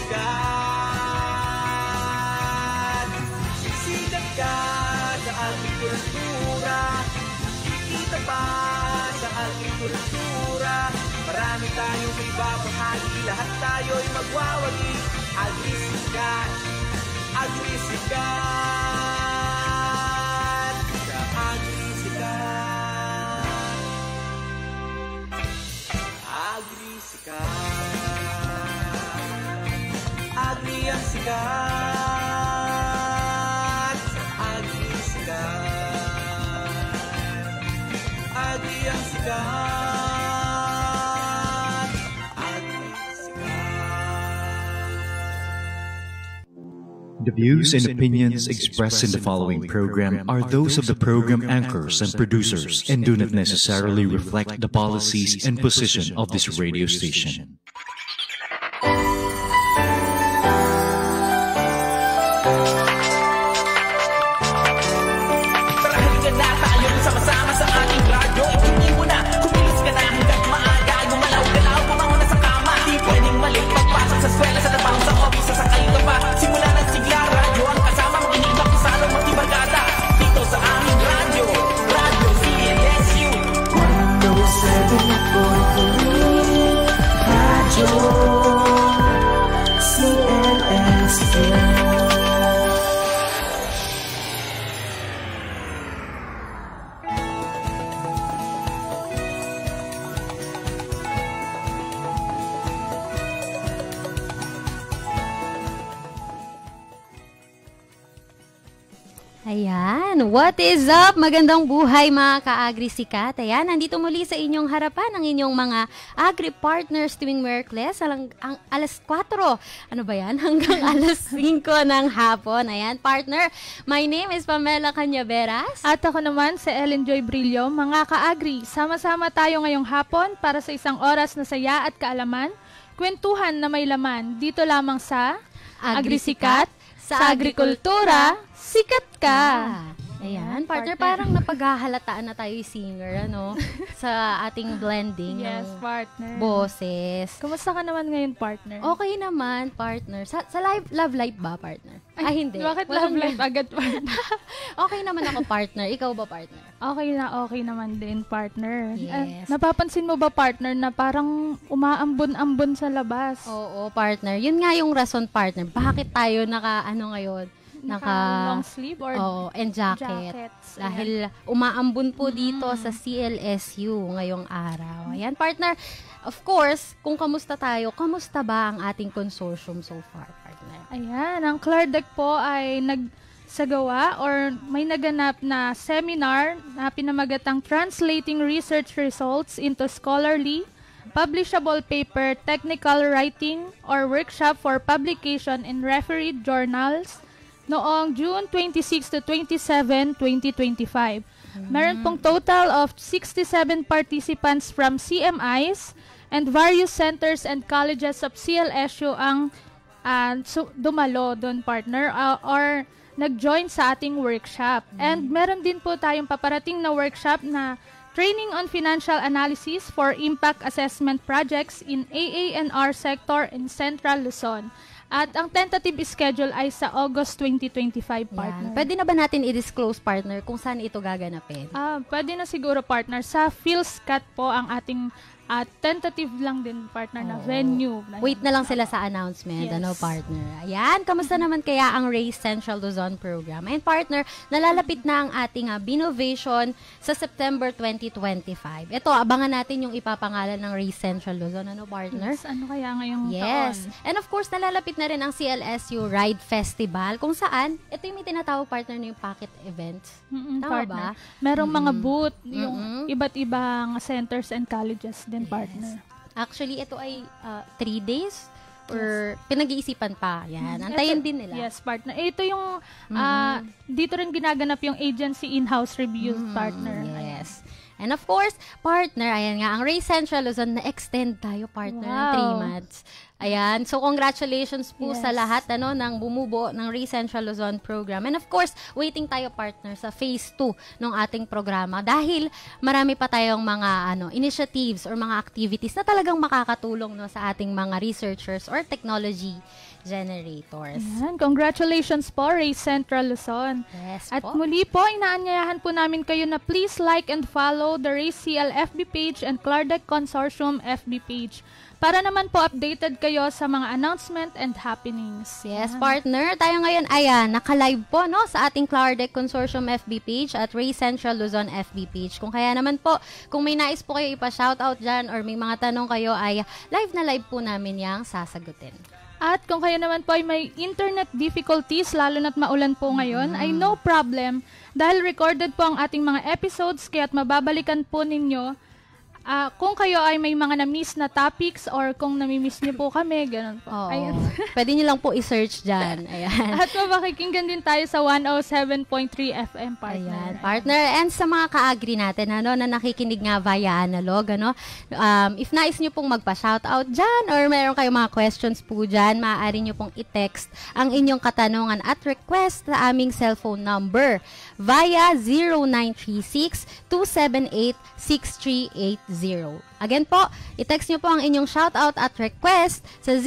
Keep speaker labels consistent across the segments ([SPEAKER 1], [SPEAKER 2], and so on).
[SPEAKER 1] sikat. Sikat ka sa agrikultura, kikita pa sa agrikultura. Marami tayong ibabahagi, lahat tayo'y magwawagi. Agrisikat, agrisikat, sa agrisikat. Agrisikat, agri ang sikat. Sa agrisikat, agri ang sikat.
[SPEAKER 2] The views and opinions expressed in the following program are those of the program anchors and producers and do not necessarily reflect the policies and position of this radio station.
[SPEAKER 3] Ayan, what is up? Magandang buhay mga ka-agrisikat. Ayan, nandito muli sa inyong harapan ang inyong mga agri-partners tuwing Merkles ang alas 4. Ano ba yan? Hanggang alas 5 ng hapon. Ayan, partner, my name is Pamela Canyaveras.
[SPEAKER 4] At ako naman si Ellen Joy Brillo. Mga ka-agri, sama-sama tayo ngayong hapon para sa isang oras na saya at kaalaman, kwentuhan na may laman, dito lamang sa Agrisikat, sa agrikultura, sikat ka!
[SPEAKER 3] Ayan, partner, parang napaghahalataan na tayo singer, ano, sa ating blending
[SPEAKER 4] Yes,
[SPEAKER 3] ng
[SPEAKER 4] partner.
[SPEAKER 3] boses.
[SPEAKER 4] Kumusta ka naman ngayon, partner?
[SPEAKER 3] Okay naman, partner. Sa love life ba, partner? Ay, hindi.
[SPEAKER 4] Bakit
[SPEAKER 3] Walang
[SPEAKER 4] love life agad, partner?
[SPEAKER 3] Okay naman ako, partner. Ikaw ba, partner?
[SPEAKER 4] Okay naman din, partner.
[SPEAKER 3] Yes.
[SPEAKER 4] Napapansin mo ba, partner, na parang umaambon-ambon sa labas?
[SPEAKER 3] Oo, partner. Yun nga yung rason, partner. Bakit tayo ngayon?
[SPEAKER 4] Long sleeve or
[SPEAKER 3] and jacket.
[SPEAKER 4] jackets.
[SPEAKER 3] Dahil umaambon po dito sa CLSU ngayong araw. Ayan, partner. Of course, kung kamusta tayo, kamusta ba ang ating consortium so far, partner?
[SPEAKER 4] Ayan, ang CLARDEC po ay nagsagawa or may naganap na seminar na pinamagatang Translating Research Results into Scholarly, Publishable Paper, Technical Writing, or Workshop for Publication in Refereed Journals noong June 26 to 27, 2025. Meron pong total of 67 participants from CMIs and various centers and colleges of CLSU ang dumalo doon, partner, or nag-join sa ating workshop. And meron din po tayong paparating na workshop na Training on Financial Analysis for Impact Assessment Projects in AANR Sector in Central Luzon. At ang tentative schedule ay sa August 2025, partner.
[SPEAKER 3] Yan. Pwede na ba natin i-disclose, partner, kung saan ito gaganapin?
[SPEAKER 4] Pwede na siguro, partner. Sa PhilSCAT po ang ating tentative lang din, partner, na venue.
[SPEAKER 3] Wait na lang sila sa announcement,
[SPEAKER 4] Yes.
[SPEAKER 3] Partner? Ayan, kamusta naman kaya ang Race Central Luzon program? And partner, nalalapit na ang ating Binovation sa September 2025. Ito, abangan natin yung ipapangalan ng Race Central Luzon, partner?
[SPEAKER 4] Yes, ano kaya ngayong
[SPEAKER 3] Yes.
[SPEAKER 4] taon?
[SPEAKER 3] And of course, nalalapit na rin ang CLSU Ride Festival, kung saan, ito yung may tinatawag, partner, na yung pocket events. Tama
[SPEAKER 4] partner.
[SPEAKER 3] ba?
[SPEAKER 4] Merong mga booth, yung iba't ibang centers and colleges din, partner.
[SPEAKER 3] Actually, ito ay 3 days or pinag-iisipan pa. Yan. Antayin din nila.
[SPEAKER 4] Yes, partner. Ito yung, dito rin ginaganap yung agency in-house review, partner.
[SPEAKER 3] Yes. And of course, partner, ayan nga, ang Race Central Luzon, na-extend tayo, partner, ng 3 months. Ayan. So, congratulations po
[SPEAKER 4] Yes.
[SPEAKER 3] sa lahat ng bumubuo ng Ray Central Luzon program. And of course, waiting tayo partner sa phase 2 ng ating programa dahil marami pa tayong mga initiatives or mga activities na talagang makakatulong sa ating mga researchers or technology generators.
[SPEAKER 4] Ayan, congratulations po, Ray Central Luzon.
[SPEAKER 3] Yes
[SPEAKER 4] At
[SPEAKER 3] po.
[SPEAKER 4] muli po, inaanyayahan po namin kayo na please like and follow the Ray CL FB page and Clardeck Consortium FB page para naman po updated kayo sa mga announcement and happenings.
[SPEAKER 3] Yes, partner. Tayo ngayon, naka-live po sa ating Clardeck Consortium FB page at Ray Central Luzon FB page. Kung kaya naman po, kung may nais po kayo ipa-shoutout dyan or may mga tanong kayo, ay live na live po namin yang sasagutin.
[SPEAKER 4] At kung kayo naman po ay may internet difficulties, lalo na't maulan po ngayon, ay no problem dahil recorded po ang ating mga episodes kaya't mababalikan po ninyo. Kung kayo ay may mga na-miss na topics or kung nami-miss niyo po kami, ganun po.
[SPEAKER 3] Oo.
[SPEAKER 4] Ayan.
[SPEAKER 3] Pwede nyo lang po i-search dyan. Ayan.
[SPEAKER 4] At mabakikinggan din tayo sa 107.3 FM, partner.
[SPEAKER 3] Ayan, partner. And sa mga ka-agri natin, na nakikinig nga via analog, if nais nyo pong magpa-shoutout dyan or meron kayong mga questions po dyan, maaari nyo pong i-text ang inyong katanungan at request sa aming cellphone number via 0936-278-6380. Again po, i-text nyo po ang inyong shoutout at request sa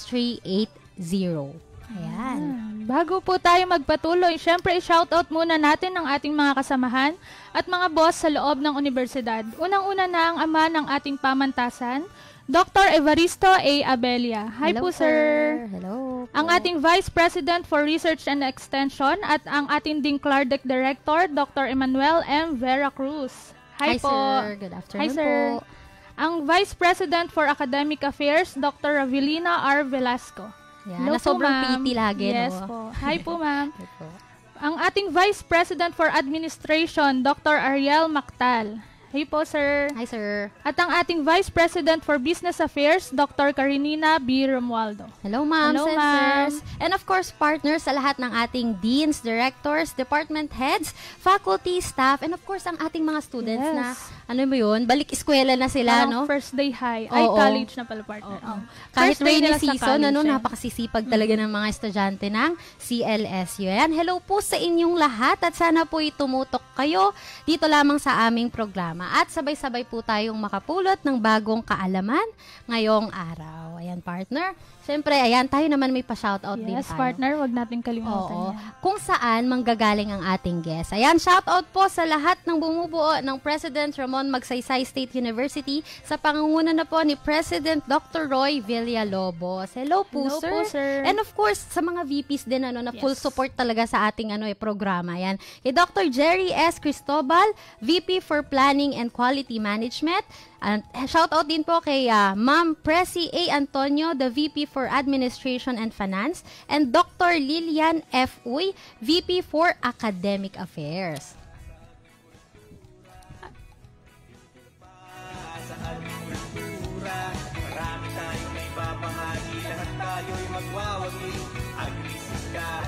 [SPEAKER 3] 0936-278-6380. Ayan.
[SPEAKER 4] Bago po tayo magpatuloy, syempre i-shoutout muna natin ang ating mga kasamahan at mga boss sa loob ng universidad. Unang-una na ang ama ng ating pamantasan, Dr. Evaristo A. Abelia. Hi
[SPEAKER 3] Hello,
[SPEAKER 4] po, sir.
[SPEAKER 3] Hello.
[SPEAKER 4] Ang ating Vice President for Research and Extension at ang ating ding Clardeck Director, Dr. Emmanuel M. Vera Cruz. Hi po.
[SPEAKER 3] Sir. Good afternoon
[SPEAKER 4] Hi, sir.
[SPEAKER 3] po.
[SPEAKER 4] Ang Vice President for Academic Affairs, Dr. Ravelina R. Velasco.
[SPEAKER 3] Yan,
[SPEAKER 4] Hello
[SPEAKER 3] na sobrang
[SPEAKER 4] po, ma'am.
[SPEAKER 3] piti lagi,
[SPEAKER 4] Yes
[SPEAKER 3] no?
[SPEAKER 4] po. Hi po, ma'am.
[SPEAKER 3] Hi po.
[SPEAKER 4] Ang ating Vice President for Administration, Dr. Ariel Mactal. Hey po, sir.
[SPEAKER 3] Hi, sir.
[SPEAKER 4] At ang ating Vice President for Business Affairs, Dr. Karinina B. Romualdo.
[SPEAKER 3] Hello, ma'am.
[SPEAKER 4] Hello,
[SPEAKER 3] Sensors. And of course, partners sa lahat ng ating deans, directors, department heads, faculty, staff, and of course, ang ating mga students
[SPEAKER 4] Yes.
[SPEAKER 3] na, balik eskwela na sila,
[SPEAKER 4] Parang
[SPEAKER 3] no?
[SPEAKER 4] first day high. Ay,
[SPEAKER 3] Oo.
[SPEAKER 4] college na pala, partner.
[SPEAKER 3] Oo.
[SPEAKER 4] Oh.
[SPEAKER 3] Kahit
[SPEAKER 4] First day
[SPEAKER 3] rainy
[SPEAKER 4] nila sa
[SPEAKER 3] season,
[SPEAKER 4] college, eh.
[SPEAKER 3] napakasisipag talaga ng mga estudyante ng CLSU. Ayan, hello po sa inyong lahat at sana po tumutok kayo dito lamang sa aming programa at sabay-sabay po tayong makapulot ng bagong kaalaman ngayong araw. Ayan, partner. Siyempre, tayo naman may pa-shoutout din
[SPEAKER 4] Yes,
[SPEAKER 3] tayo.
[SPEAKER 4] partner, wag natin kalimutan
[SPEAKER 3] Oo.
[SPEAKER 4] yan.
[SPEAKER 3] Kung saan manggagaling ang ating guest. Ayan, shoutout po sa lahat ng bumubuo ng President Ramon Magsaysay State University sa pangunguna na po ni President Dr. Roy Villalobos. Hello po,
[SPEAKER 4] Hello
[SPEAKER 3] sir.
[SPEAKER 4] po, sir.
[SPEAKER 3] And of course, sa mga VPs din na full
[SPEAKER 4] Yes.
[SPEAKER 3] support talaga sa ating programa. Ayan. Kay Dr. Jerry S. Cristobal, VP for Planning and Quality Management. And shoutout din po kay Ma'am Presi A. Antonio, the VP for Administration and Finance, and Dr. Lilian F. Uy, VP for Academic Affairs.
[SPEAKER 1] Sa ating kultura, marami tayong may babahagi, lahat tayo'y magwawagi. Agrisikat,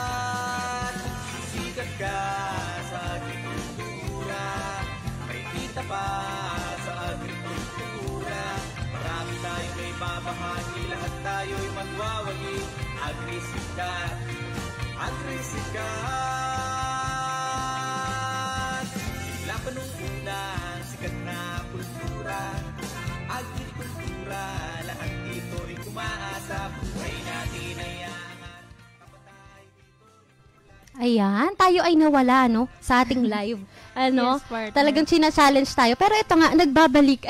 [SPEAKER 1] agrisikat, sisikat ka sa agrikultura, may kita pa sa agrikultura. Marami tayong may babahagi, lahat tayo'y magwawagi. Agrisikat, agrisikat, sila pa nung unang sikat na kultura, agrikultura, lahat dito'y kumaasa, buhay natin ay angat, kapatay dito.
[SPEAKER 3] Ayan, tayo ay nawala, sa ating live.
[SPEAKER 4] Yes, partner.
[SPEAKER 3] Talagang china-challenge tayo. Pero ito nga, nagbabalik.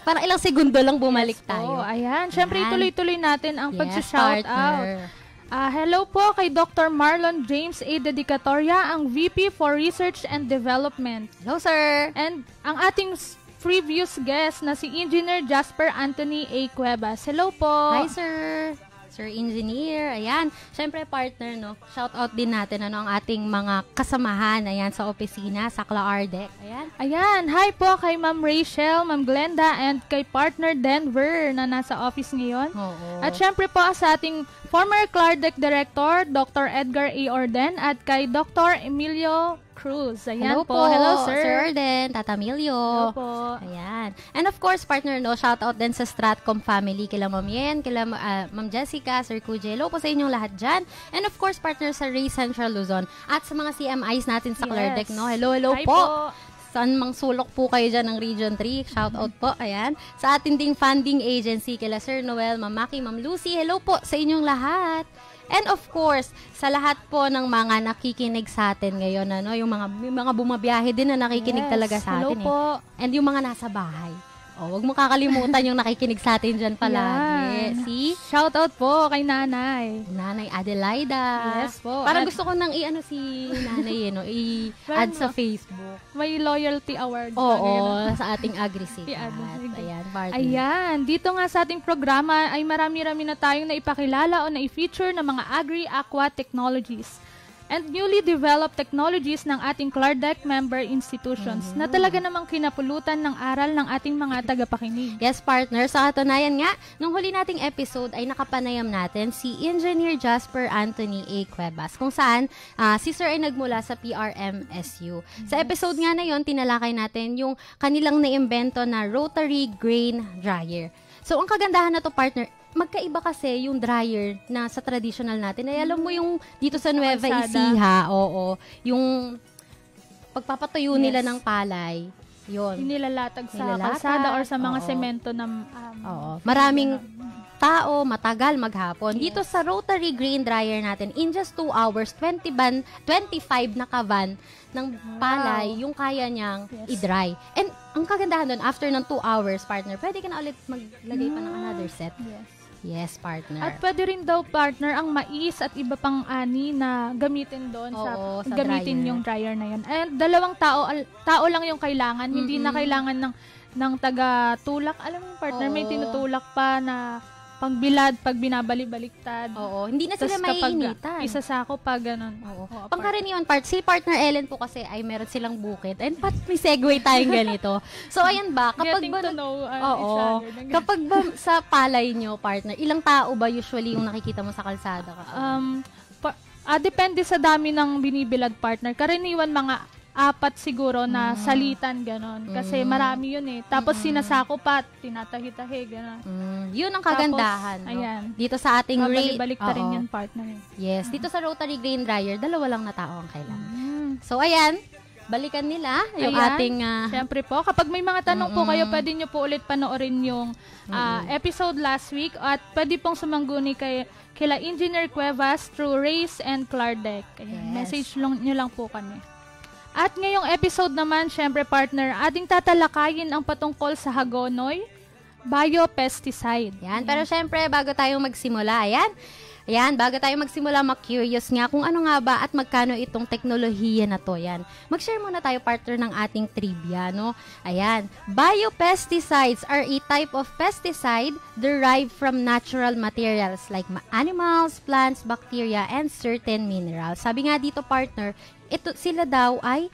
[SPEAKER 3] Parang ilang segundo lang bumalik tayo.
[SPEAKER 4] Oh, ayan. Siyempre,
[SPEAKER 3] Ayan.
[SPEAKER 4] ituloy-tuloy natin ang
[SPEAKER 3] Yes,
[SPEAKER 4] pag-shout out.
[SPEAKER 3] partner.
[SPEAKER 4] Hello po kay Dr. Marlon James A. Dedicatoria, ang VP for Research and Development.
[SPEAKER 3] Hello, sir.
[SPEAKER 4] And ang ating previous guest na si Engineer Jasper Anthony A. Cuevas. Hello po.
[SPEAKER 3] Hi, sir. Sir Engineer. Ayan. Siyempre, partner, shout out din natin ang ating mga kasamahan. Ayan, sa opisina, sa Clardeck. Ayan.
[SPEAKER 4] Ayan. Hi po kay Ma'am Rachel, Ma'am Glenda, and kay partner Denver na nasa office ngayon.
[SPEAKER 3] Oo.
[SPEAKER 4] At syempre po sa ating former Clardeck Director, Dr. Edgar A. Orden, at kay Dr. Emilio Cruz. Ayan
[SPEAKER 3] Hello po.
[SPEAKER 4] Hello,
[SPEAKER 3] Sir
[SPEAKER 4] sir.
[SPEAKER 3] Arden, Tata Milio.
[SPEAKER 4] Hello po.
[SPEAKER 3] Ayan. And of course, partner, no, shout out din sa Stratcom family, kila Ma'am Yen, kila Ma'am Jessica, Sir Kuje. Hello po sa inyong lahat dyan. And of course, partner sa Ray Central Luzon at sa mga CMIs natin sa Clardeck, no. Hello
[SPEAKER 4] Hi
[SPEAKER 3] po. Saan mang sulok po kayo dyan ng Region 3. Shout out po. Ayan. Sa ating ding funding agency, kila Sir Noel, Ma'am Maki, Ma'am Lucy. Hello po sa inyong lahat. And of course, sa lahat po ng mga nakikinig sa atin ngayon, ano, yung mga bumabiyahe din na nakikinig talaga sa atin.
[SPEAKER 4] Hello po.
[SPEAKER 3] And yung mga nasa bahay. Oh, wag mo kakalimutan yung nakikinig sa atin dyan palagi.
[SPEAKER 4] Yan.
[SPEAKER 3] Si
[SPEAKER 4] Shout out po kay Nanay.
[SPEAKER 3] Nanay Adelaida.
[SPEAKER 4] Yes po.
[SPEAKER 3] Parang
[SPEAKER 4] At
[SPEAKER 3] gusto ko nang i-ano si Nanay, no? I-add sa Facebook.
[SPEAKER 4] may loyalty award.
[SPEAKER 3] Oo, sa ating Agrisikat.
[SPEAKER 4] I-add.
[SPEAKER 3] Ayan, partner.
[SPEAKER 4] Ayan, dito nga sa ating programa ay marami-rami na tayong naipakilala o na-feature ng mga agri-aqua technologies and newly developed technologies ng ating Clardeck member institutions na talaga namang kinapulutan ng aral ng ating mga tagapakinig.
[SPEAKER 3] Yes, partner. Sa katunayan nga, nung huli nating episode ay nakapanayam natin si Engineer Jasper Anthony A. Cuevas, kung saan si Sir ay nagmula sa PRMSU. Sa episode nga na yon, tinalakay natin yung kanilang naimbento na rotary grain dryer. So, ang kagandahan na to, partner, magkaiba kasi yung dryer na sa traditional natin. Ay, alam mo yung dito sa Nueva Ecija, oo, yung pagpapatuyo nila ng palay, yun.
[SPEAKER 4] Nilalatag sa kalsada or sa mga semento na
[SPEAKER 3] oo. Maraming tao, matagal maghapon. Dito sa rotary grain dryer natin, in just 2 hours, 25 na kavan ng palay, yung kaya niyang i-dry. And ang kagandahan doon, after ng 2 hours, partner, pwede ka na ulit maglagay pa ng another set. Yes, partner.
[SPEAKER 4] At pwede rin daw, partner, ang mais at iba pang ani na gamitin doon sa gamitin
[SPEAKER 3] dryer.
[SPEAKER 4] yung dryer na yun. And 2 tao lang yung kailangan. Hindi na kailangan ng taga-tulak. Alam mo yung partner, may tinutulak pa na pagbilad, pag binabali-baliktad.
[SPEAKER 3] Oo, hindi na sila maiinitan.
[SPEAKER 4] Isasako pa ganun.
[SPEAKER 3] Oo. Pangkaraniwan si partner Ellen po kasi ay meron silang bukid. And may segue tayong ganito. So, ayan ba, kapag
[SPEAKER 4] Getting
[SPEAKER 3] ba,
[SPEAKER 4] to know each
[SPEAKER 3] oo,
[SPEAKER 4] other.
[SPEAKER 3] kapag ba sa palay nyo, partner, ilang tao ba usually yung nakikita mo sa kalsada?
[SPEAKER 4] Depende sa dami ng binibilad, partner. Karaniwan mga 4 siguro na salitan, ganon. Kasi marami yun eh. Tapos sinasako pa, tinatahi-tahi, ganon.
[SPEAKER 3] Yun ang kagandahan.
[SPEAKER 4] Tapos,
[SPEAKER 3] no?
[SPEAKER 4] ayan.
[SPEAKER 3] Dito sa ating
[SPEAKER 4] Balik ta rin yan, partner.
[SPEAKER 3] Yes, dito sa rotary grain dryer, 2 lang na tao ang kailangan. So, ayan, balikan nila yung ating...
[SPEAKER 4] Siyempre po, kapag may mga tanong po kayo, pwede nyo po ulit panoorin yung episode last week at pwede pong sumangguni kila Engineer Cuevas through Race and Clardeck. Message nyo lang po kami. At ngayong episode naman, syempre partner, ating tatalakayin ang patungkol sa Hagonoy biopesticide.
[SPEAKER 3] Yan, pero syempre, bago tayo magsimula, bago tayo magsimula, mag-curious nga kung ano nga ba at magkano itong teknolohiya na to. Yan. Mag-share muna tayo, partner, ng ating trivia, no? Ayan. Biopesticides are a type of pesticide derived from natural materials like animals, plants, bacteria, and certain minerals. Sabi nga dito, partner, sila daw ay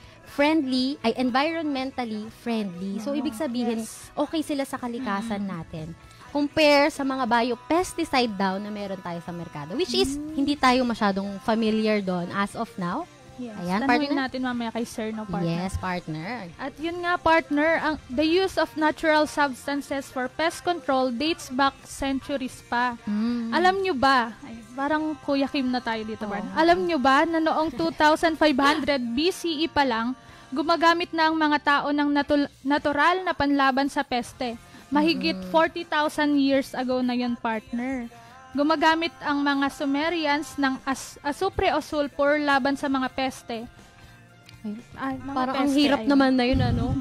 [SPEAKER 3] environmentally friendly. So, ibig sabihin, okay sila sa kalikasan natin. Compare sa mga biopesticide daw na meron tayo sa merkado. Which is, hindi tayo masyadong familiar doon as of now.
[SPEAKER 4] Yes.
[SPEAKER 3] Ayan,
[SPEAKER 4] Tanungin
[SPEAKER 3] partner.
[SPEAKER 4] natin mamaya kay Sir, no, partner?
[SPEAKER 3] Yes, partner.
[SPEAKER 4] At yun nga, partner, the use of natural substances for pest control dates back centuries pa. Alam nyo ba, parang Kuya Kim na tayo dito, partner. Alam nyo ba na noong 2500 BCE pa lang, gumagamit na ang mga tao ng natural na panlaban sa peste? Mahigit 40,000 years ago na yun, partner. Gumagamit ang mga Sumerians ng asupre o sulfur laban sa mga peste.
[SPEAKER 3] Parang ang hirap naman na yun, ano?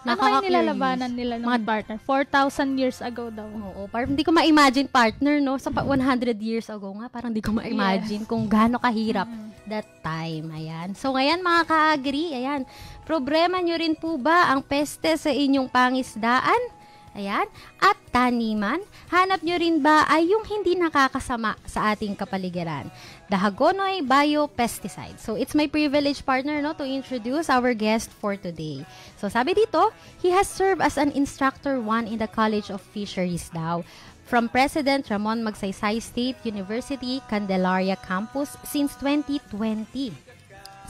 [SPEAKER 4] Ano kayo nilalabanan nila ng mga partner? 4,000 years ago daw.
[SPEAKER 3] Oo, parang hindi ko ma-imagine, partner, no? Sa 100 years ago nga, parang hindi ko ma-imagine kung gaano kahirap that time. Ayan. So, ngayon, mga ka-agri, ayan, problema nyo rin po ba ang peste sa inyong pangisdaan? Ayan. At taniman, hanap nyo rin ba ay yung hindi nakakasama sa ating kapaligiran? The Hagonoy biopesticide. So, it's my privilege, partner, no, to introduce our guest for today. So, sabi dito, he has served as an instructor 1 in the College of Fisheries daw. From President Ramon Magsaysay State University, Candelaria Campus since 2020.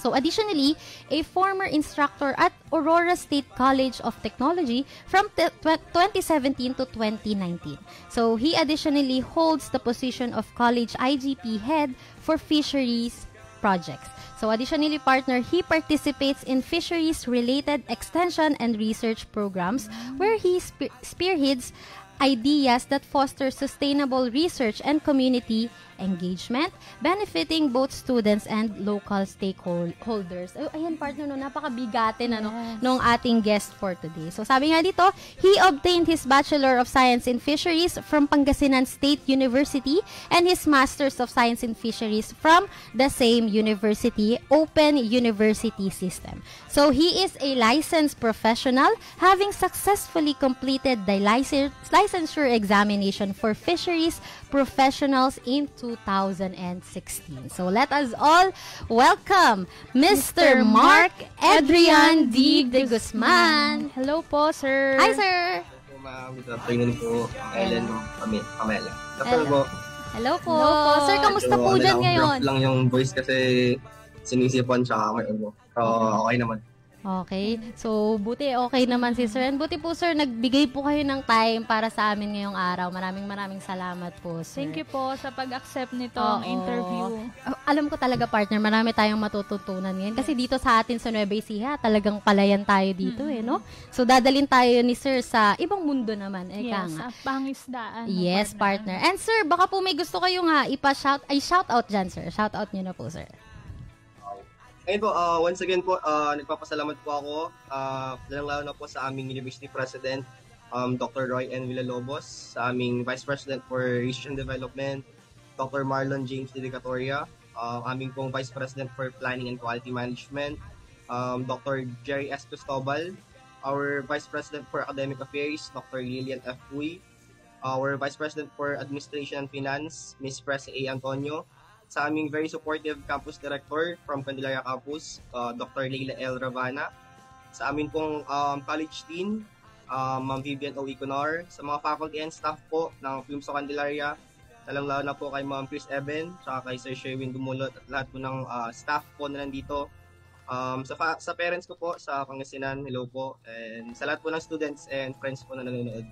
[SPEAKER 3] So additionally, a former instructor at Aurora State College of Technology from 2017 to 2019. So he additionally holds the position of college IGP head for fisheries projects. So additionally, partner, he participates in fisheries-related extension and research programs where he spearheads ideas that foster sustainable research and community engagement, benefiting both students and local stakeholders. Ayan, partner, no, napakabigatin nung ating guest for today. So sabi nga dito, he obtained his Bachelor of Science in Fisheries from Pangasinan State University and his Masters of Science in Fisheries from the same university, Open University System. So he is a licensed professional, having successfully completed the licensure examination for fisheries professionals in 2016. So let us all welcome Mr. Mark Adrian D. De Guzman.
[SPEAKER 4] Hello po, sir.
[SPEAKER 3] Hi, sir.
[SPEAKER 5] Hello, ma'am. Good afternoon po. Ellen Pamela. Hello po.
[SPEAKER 3] Hello po. Sir, kamusta po dyan ngayon?
[SPEAKER 5] Rough lang yung voice kasi sinisipan siya may ubo. Pero okay naman.
[SPEAKER 3] Okay. So, buti okay naman si sir. And buti po, sir, nagbigay po kayo ng time para sa amin ngayong araw. Maraming salamat po, sir.
[SPEAKER 4] Thank you po sa pag-accept nitong interview.
[SPEAKER 3] Alam ko talaga, partner, marami tayong matututunan ngayon. Kasi dito sa atin sa Nueva Ecija, talagang palayan tayo dito, no? So, dadalin tayo ni sir sa ibang mundo naman.
[SPEAKER 4] Yes, pangisdaan.
[SPEAKER 3] Yes, partner. And sir, baka po may gusto kayong shout out dyan, sir. Shout out nyo na po, sir.
[SPEAKER 5] Ngayon po, once again po, nagpapasalamat po ako, lalo na po sa aming University President, Dr. Roy N. Villalobos, sa aming Vice President for Research and Development, Dr. Marlon James Dedicatoria, aming pong Vice President for Planning and Quality Management, Dr. Jerry S. Cristobal, our Vice President for Academic Affairs, Dr. Lillian F. Uy, our Vice President for Administration and Finance, Ms. Presa A. Antonio, sa aming very supportive campus director from Candelaria Campus, Dr. Leila L. Ravana, sa amin pong college dean, Ma'am Vivian O. Iconar, sa mga faculty and staff po ng FUMSO Candelaria, lalo na po kay Ma'am Chris Eben, saka kay Sir Sherwin Dumulot at lahat po ng staff po na nandito. Sa parents ko po sa Pangasinan, hello po, and sa lahat po ng students and friends po na nanonood,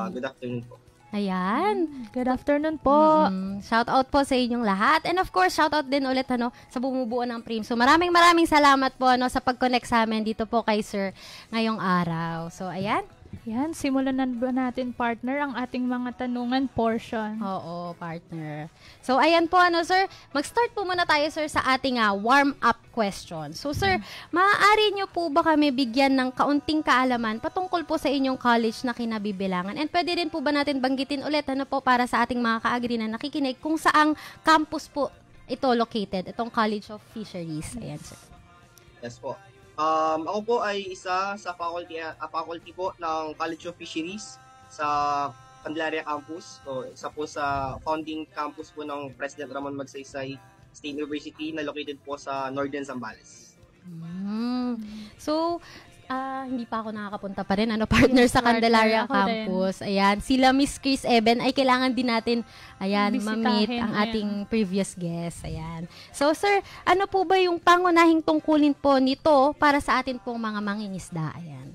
[SPEAKER 5] good afternoon po.
[SPEAKER 3] Ayan.
[SPEAKER 4] Good afternoon po.
[SPEAKER 3] Shout out po sa inyong lahat. And of course, shout out din ulit sa bumubuo ng PRIM. So maraming salamat po sa pag-connect sa amin dito po kay Sir ngayong araw. So ayan.
[SPEAKER 4] Yan, simulan na ba natin, partner, ang ating mga tanungan portion?
[SPEAKER 3] Oo, partner. So, ayan po, sir. Mag-start po muna tayo, sir, sa ating warm-up question. So, sir, maaari nyo po ba kami bigyan ng kaunting kaalaman patungkol po sa inyong college na kinabibilangan? And pwede rin po ba natin banggitin ulit, para sa ating mga ka-agri na nakikinig, kung saang campus po ito located, itong College of Fisheries? Ayan, sir.
[SPEAKER 5] Yes po. Ako po ay isa sa faculty po ng College of Fisheries sa Candelaria Campus. So, isa po sa founding campus po ng President Ramon Magsaysay State University na located po sa Northern Zambales.
[SPEAKER 3] So, hindi pa ako nakakapunta pa rin, partner, sa Candelaria Campus. Ayan, sila Miss Chris Eben ay kailangan din natin, ma-meet ang ating previous guest. Ayan. So, sir, ano po ba yung pangunahing tungkulin po nito para sa atin pong mga mangingisda? Ayan.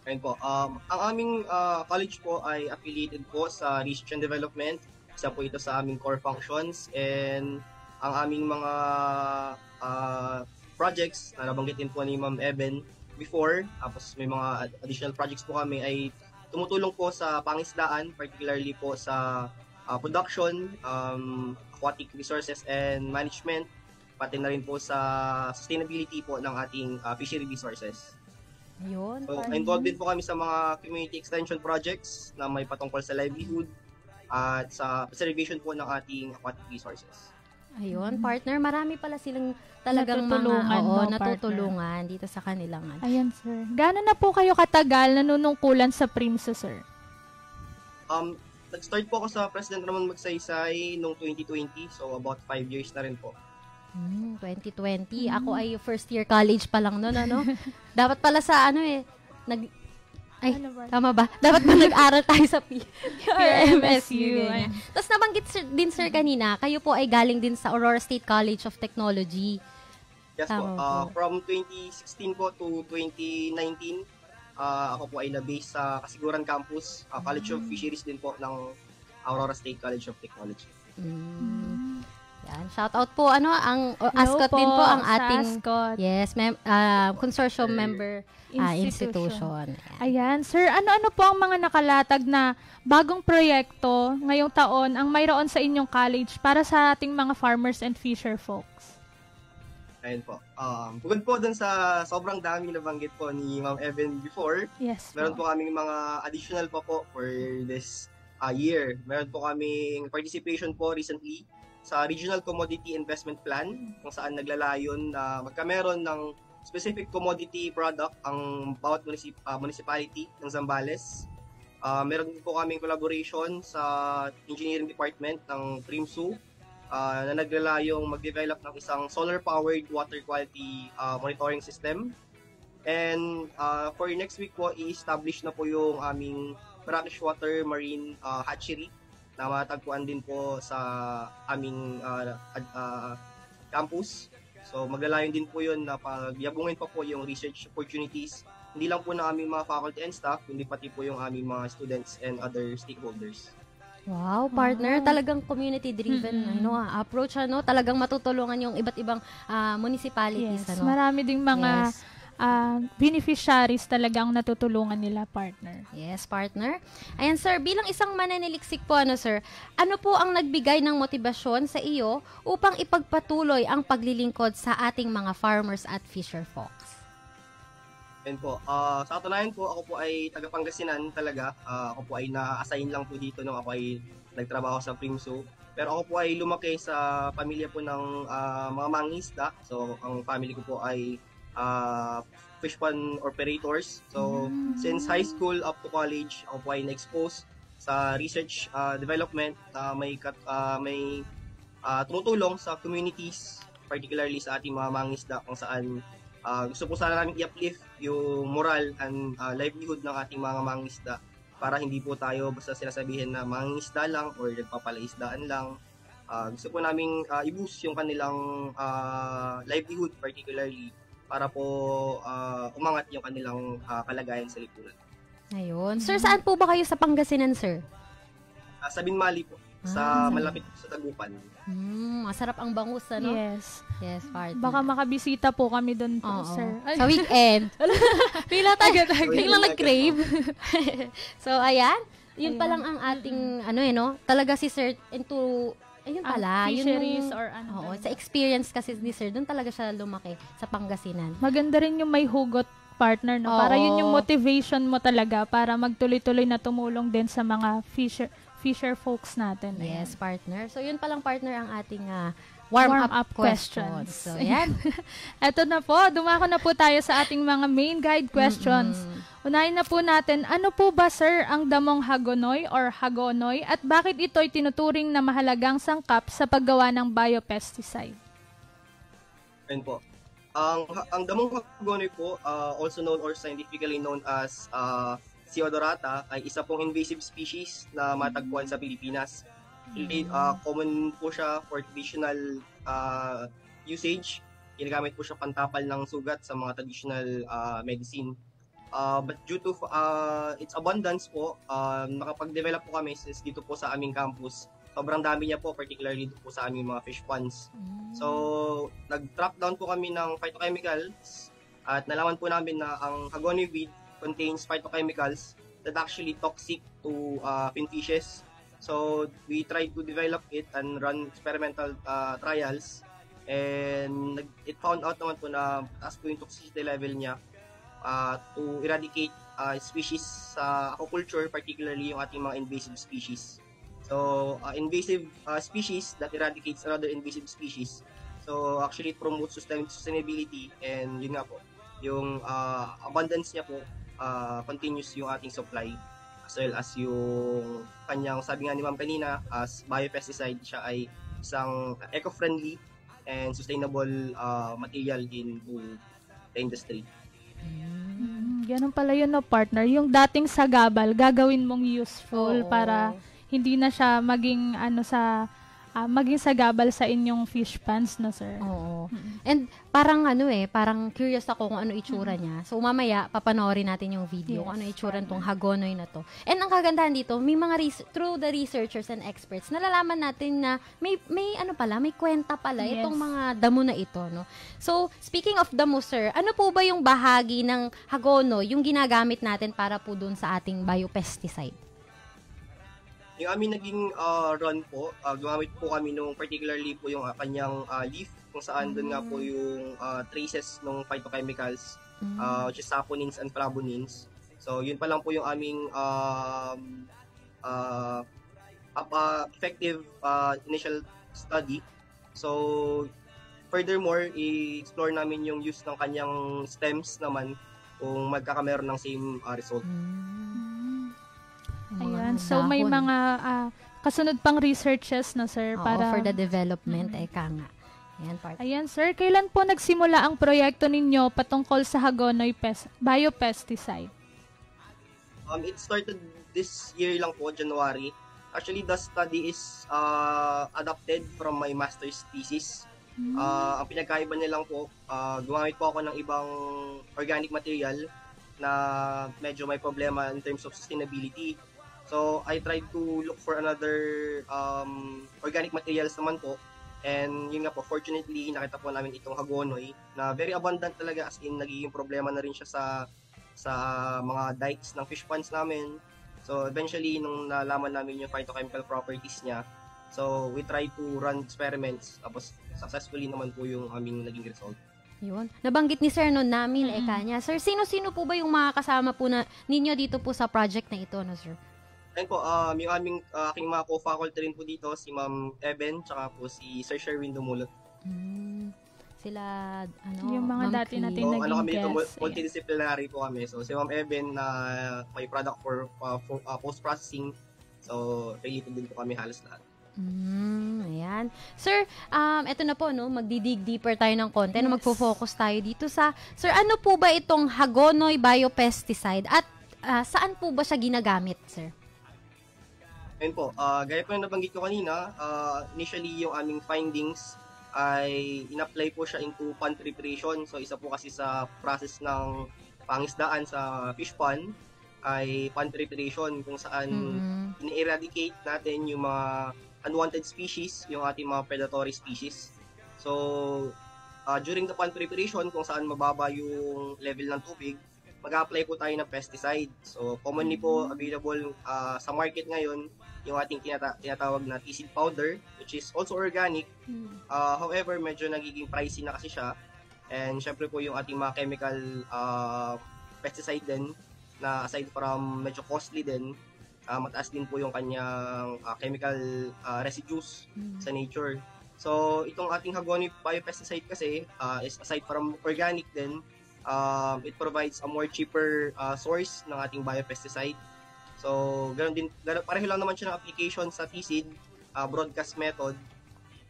[SPEAKER 5] Ayun po. Ang aming college po ay affiliated po sa Research and Development. Isa po ito sa aming core functions, and ang aming mga projects na nabanggitin po ni Ma'am Eben before, tapos may mga additional projects po kami ay tumutulong po sa pangisdaan, particularly po sa production, aquatic resources and management, pati na rin po sa sustainability po ng ating fishery resources.
[SPEAKER 3] Ayun.
[SPEAKER 5] So, involved din po kami sa mga community extension projects na may patungkol sa livelihood at sa preservation po ng ating aquatic resources.
[SPEAKER 3] Ayun, partner, marami pala silang talagang natutulungan dito sa kanilang.
[SPEAKER 4] Ayan, sir. Gano'n na po kayo katagal nanunungkulan sa PRIMSA, sir?
[SPEAKER 5] Nag-start po ako sa President Ramon Magsaysay noong 2020, so about 5 years na rin po.
[SPEAKER 3] 2020. Ako ay first year college pa lang noon, Dapat pala sa tama ba? Dapat ba nag-aral tayo sa PRMSU? Tapos nabanggit din, sir, kanina, kayo po ay galing din sa Aurora State College of Technology.
[SPEAKER 5] Yes po.
[SPEAKER 3] Tama po.
[SPEAKER 5] From 2016 po to 2019, ako po ay na-base sa Kasiguran Campus, College of Fisheries din po ng Aurora State College of Technology.
[SPEAKER 3] Yan. Shout out po ang
[SPEAKER 4] Hello
[SPEAKER 3] ASCOT din po ang
[SPEAKER 4] sa
[SPEAKER 3] ating
[SPEAKER 4] ASCOT.
[SPEAKER 3] consortium member institution. Yan.
[SPEAKER 4] Ayan, sir, ano-ano po ang mga nakalatag na bagong proyekto ngayong taon ang mayroon sa inyong college para sa ating mga farmers and fisher folks?
[SPEAKER 5] Ayun po. Bukod po dun sa sobrang dami na banggit po ni Ma'am Evan before,
[SPEAKER 4] Yes
[SPEAKER 5] meron
[SPEAKER 4] po.
[SPEAKER 5] po kaming mga additional pa po for this year. Meron po kaming participation po recently sa Regional Commodity Investment Plan kung saan naglalayon na magkameron ng specific commodity product ang bawat municipality ng Zambales. Meron din po kaming collaboration sa engineering department ng TRIMSU na naglalayong mag-develop ng isang solar-powered water quality monitoring system. And for next week po, i-establish na po yung aming brackish water marine hatchery na matagpuan din po sa aming campus. So maglalayon din po yun na pagyabungin pa po yung research opportunities, hindi lang po ng aming mga faculty and staff, kundi pati po yung aming mga students and other stakeholders.
[SPEAKER 3] Wow, partner, talagang community-driven approach, talagang matutulungan yung iba't ibang municipalities.
[SPEAKER 4] Yes, marami ding mga beneficiaries talagang natutulungan nila, partner.
[SPEAKER 3] Yes, partner. Ayan, sir, bilang isang mananaliksik po, sir, ano po ang nagbigay ng motibasyon sa iyo upang ipagpatuloy ang paglilingkod sa ating mga farmers at fisher folks?
[SPEAKER 5] And po, sa katunayan po, ako po ay taga Pangasinan talaga. Ako po ay na-assign lang po dito nung ako ay nagtrabaho sa Primso. Pero ako po ay lumaki sa pamilya po ng mga mangingisda. So, ang family ko po ay fish pond operators. So, since high school up to college, ako po ay na-expose sa research development na may tumutulong sa communities, particularly sa ating mga mangingisda kung saan gusto po sana namin i-uplift yung moral and livelihood ng ating mga mangingisda para hindi po tayo basta sinasabihin na mangingisda lang or nagpapalaisdaan lang. Gusto po namin i-boost yung kanilang livelihood particularly para po umangat yung kanilang kalagayan sa lipunan.
[SPEAKER 3] Ayun. Sir, saan po ba kayo sa Pangasinan, sir?
[SPEAKER 5] Sa Binmali po, sa malapit po sa Tagupan.
[SPEAKER 3] Masarap ang bangus,
[SPEAKER 4] Yes.
[SPEAKER 3] Yes, partner.
[SPEAKER 4] Baka makabisita po kami doon po,
[SPEAKER 3] Oo.
[SPEAKER 4] sir.
[SPEAKER 3] Sa weekend. Bigla tayo. Biglang
[SPEAKER 5] Tagad.
[SPEAKER 3] nag-crave. So, ayan. Yun pa lang ang ating, talaga si sir into, ayun pala.
[SPEAKER 4] Fisheries
[SPEAKER 3] yun yung,
[SPEAKER 4] or ano.
[SPEAKER 3] Oo, sa experience kasi ni sir, doon talaga siya lumaki sa Pangasinan.
[SPEAKER 4] Maganda rin yung may hugot, partner, no?
[SPEAKER 3] Oo.
[SPEAKER 4] Para yun yung motivation mo talaga para magtuloy-tuloy na tumulong din sa mga fisher folks natin.
[SPEAKER 3] Yes, partner. So, yun palang partner ang ating warm-up questions. So, yan.
[SPEAKER 4] Eto na po, dumako na po tayo sa ating mga main guide questions. Unahin na po natin, ano po ba, sir, ang damong hagonoy or hagonoy at bakit ito'y tinuturing na mahalagang sangkap sa paggawa ng biopesticide?
[SPEAKER 5] Ayun po. Ang damong hagonoy po, also known or scientifically known as C. odorata, ay isa pong invasive species na matagpuan sa Pilipinas. Common po siya for traditional usage. Ginagamit po siya pantapal ng sugat sa mga traditional medicine. But due to its abundance po, nakapag-develop po kami since dito po sa aming campus. Sobrang dami niya po, particularly dito po sa aming mga fish ponds. So, nag-track down po kami ng phytochemicals at nalaman po namin na ang hagonoy weed contains phytochemicals that actually toxic to finfishes. So, we tried to develop it and run experimental trials. And it found out naman po na taas po yung toxicity level niya to eradicate species sa aquaculture, particularly yung ating mga invasive species. So, invasive species that eradicates another invasive species. So, actually it promotes sustainability and yun nga po, yung abundance niya po, continuous yung ating supply as well as yung kanyang, sabi nga ni ma'am kanina, as biopesticide, siya ay isang eco-friendly and sustainable material into the industry.
[SPEAKER 4] Ganun pala yun, no, partner. Yung dating sagabal, gagawin mong useful
[SPEAKER 3] Oo.
[SPEAKER 4] para hindi na siya maging sa maging sagabal sa inyong fish ponds na, sir.
[SPEAKER 3] Oo. And parang parang curious ako kung ano itsura niya. So mamaya papanoorin natin yung video kung ano itsura nitong hagonoy na to. And ang kagandahan dito, may mga through the researchers and experts, nalalaman natin na may kwenta pala itong mga damo na ito, no. So speaking of damo, sir, ano po ba yung bahagi ng hagonoy yung ginagamit natin para po dun sa ating biopesticide?
[SPEAKER 5] Yung aming naging run po, gumamit po kami nung particularly po yung kanyang leaf, kung saan doon nga po yung traces ng phytochemicals, which is saponins and flavonins. So yun pa lang po yung aming effective initial study. So furthermore, i-explore namin yung use ng kanyang stems naman kung magkakameron ng same result.
[SPEAKER 4] Ayan. So, may mga kasunod pang researches na, sir, para
[SPEAKER 3] for the development, eka nga. Ayan,
[SPEAKER 4] Ayan, sir. Kailan po nagsimula ang proyekto ninyo patungkol sa hagonoy biopesticide?
[SPEAKER 5] It started this year lang po, January. Actually, the study is adapted from my master's thesis. Ang pinagkaiba nilang po, gumamit po ako ng ibang organic material na medyo may problema in terms of sustainability. So, I tried to look for another organic materials naman po. And yun nga po, fortunately, nakita po namin itong hagonoy na very abundant talaga, as in nagiging problema na rin siya sa mga dikes ng fish ponds namin. So, eventually, nung nalaman namin yung phytochemical properties niya, so we tried to run experiments. Tapos, successfully naman po yung aming naging result.
[SPEAKER 3] Yun. Nabanggit ni Sir noon namin, eka niya. Sir, sino-sino po ba yung mga kasama po ninyo dito po sa project na ito, no, sir?
[SPEAKER 5] Ayun po, yung aking mga co-faculty rin po dito, si Ma'am Eben, tsaka po si Sir Sherwin Dumulot.
[SPEAKER 3] Sila,
[SPEAKER 4] yung mga
[SPEAKER 3] Ma'am
[SPEAKER 4] dati
[SPEAKER 3] Cleo.
[SPEAKER 4] natin naging guests.
[SPEAKER 5] Multidisciplinary po kami. So, si Ma'am Eben na may product for post-processing. So, related din po kami halos lahat.
[SPEAKER 3] Ayan. Sir, eto na po, no, magdidig deeper tayo ng konti, no, magfo-focus tayo dito sa, sir, ano po ba itong hagonoy biopesticide at saan po ba siya ginagamit, sir?
[SPEAKER 5] Ayun po, gaya po yung nabanggit ko kanina, initially yung aming findings ay in-apply po siya into pond preparation. So, isa po kasi sa process ng pangisdaan sa fish pond ay pond preparation, kung saan ini-eradicate natin yung mga unwanted species, yung ating mga predatory species. So, during the pond preparation, kung saan mababa yung level ng tubig, mag-apply po tayo ng pesticide. So, commonly po available sa market ngayon, yung ating tinatawag na tea-seed powder, which is also organic. However, medyo nagiging pricey na kasi siya. And syempre po yung ating mga chemical pesticide din, na aside from medyo costly din, mataas din po yung kanyang chemical residues sa nature. So, itong ating hagonoy biopesticide kasi is aside from organic din, it provides a more cheaper source ng ating biopesticide. So, pareho lang naman siya ng application sa tea-seed, broadcast method.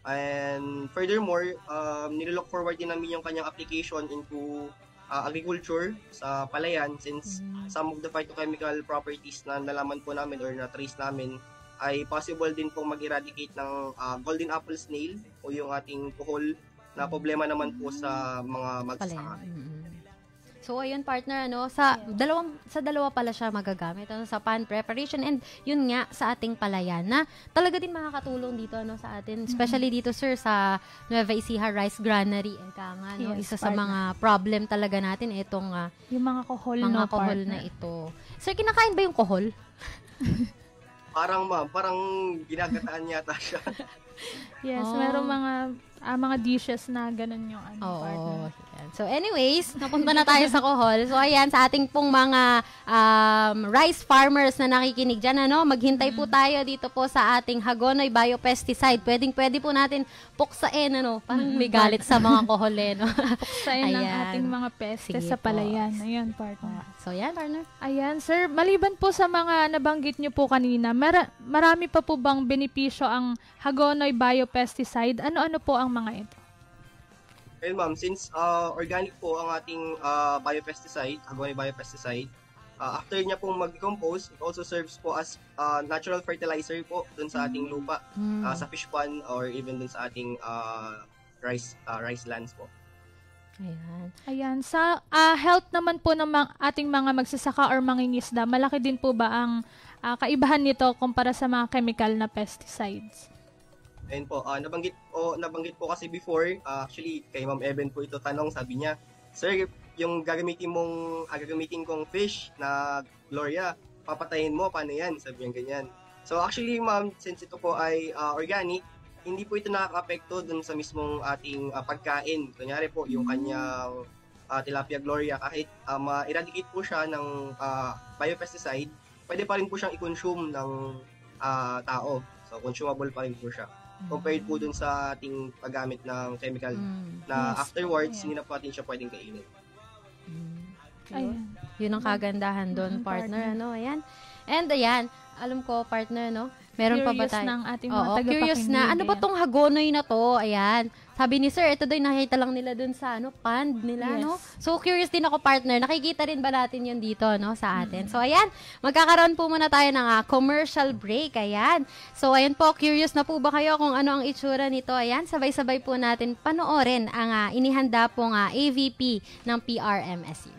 [SPEAKER 5] And furthermore, nilook forward din namin yung kanyang application into agriculture sa palayan, since some of the phytochemical properties na nalaman po namin or na-trace namin ay possible din pong mag-eradicate ng golden apple snail o yung ating kuhol na problema naman po sa mga magsasaka.
[SPEAKER 3] So, ayun, partner, sa dalawa pala siya magagamit, sa pan preparation and yun nga sa ating palayan na talaga din makakatulong dito sa atin, especially dito, sir, sa Nueva Ecija Rice Granary, isa sa mga problem talaga natin itong
[SPEAKER 4] yung mga kohol,
[SPEAKER 3] kohol na ito. Sir, kinakain ba yung kohol?
[SPEAKER 5] Parang ginagataan yata siya.
[SPEAKER 4] Yes, merong mga dishes na ganun yung partner.
[SPEAKER 3] So anyways, napunta na tayo sa kohol. So ayan, sa ating pong mga rice farmers na nakikinig dyan, maghintay po tayo dito po sa ating hagonoy biopesticide. Pwede po natin puksain, parang may galit sa mga kohol,
[SPEAKER 4] Puksain ng ating mga pestes sa palayan. Ayan, partner.
[SPEAKER 3] So yan, partner.
[SPEAKER 4] Ayan, sir, maliban po sa mga nabanggit nyo po kanina, marami pa po bang benepisyo ang hagonoy biopesticide? Ano-ano po ang mga ito?
[SPEAKER 5] Well, ma'am, since organic po ang ating biopesticide, hagonoy biopesticide, After niya pong mag-decompose, it also serves po as natural fertilizer po dun sa ating lupa, sa fish pond or even dun sa ating rice lands po.
[SPEAKER 4] Ayan. Sa health naman po ng ating mga magsasaka or mangingisda, malaki din po ba ang kaibahan nito kumpara sa mga chemical na pesticides?
[SPEAKER 5] Ayun po, nabanggit po kasi before, actually kay Ma'am Eben po ito tanong, sabi niya, "Sir, yung gagamitin kong fish na Gloria, papatayin mo, paano yan?" Sabi niya ganyan. So actually ma'am, since ito po ay organic, hindi po ito nakaka-apekto dun sa mismong ating pagkain. Kunyari po, yung kanyang tilapia Gloria, kahit ma-eradicate po siya ng biopesticide, pwede pa rin po siyang i-consume ng tao. So consumable pa rin po siya. Compared po dun sa ating paggamit ng chemical na afterwards, hindi na po natin siya pwedeng kainin.
[SPEAKER 3] Ayan. Yun ang kagandahan doon, partner. Ano, ayan. And ayan, alam ko, partner, no? Meron pa ba tayo?
[SPEAKER 4] Curious ng ating mga tagapakinig.
[SPEAKER 3] Curious na. Ano ba tong hagonoy na to? Ayan. Sabi ni sir, ito daw nakita lang nila dun sa pond nila, no? So, curious din ako, partner. Nakikita rin ba natin yun dito, no? Sa atin. So, ayan. Magkakaroon po muna tayo ng commercial break. Ayan. So, ayan po. Curious na po ba kayo kung ano ang itsura nito? Ayan. Sabay-sabay po natin panoorin ang inihanda pong AVP ng PRMSU.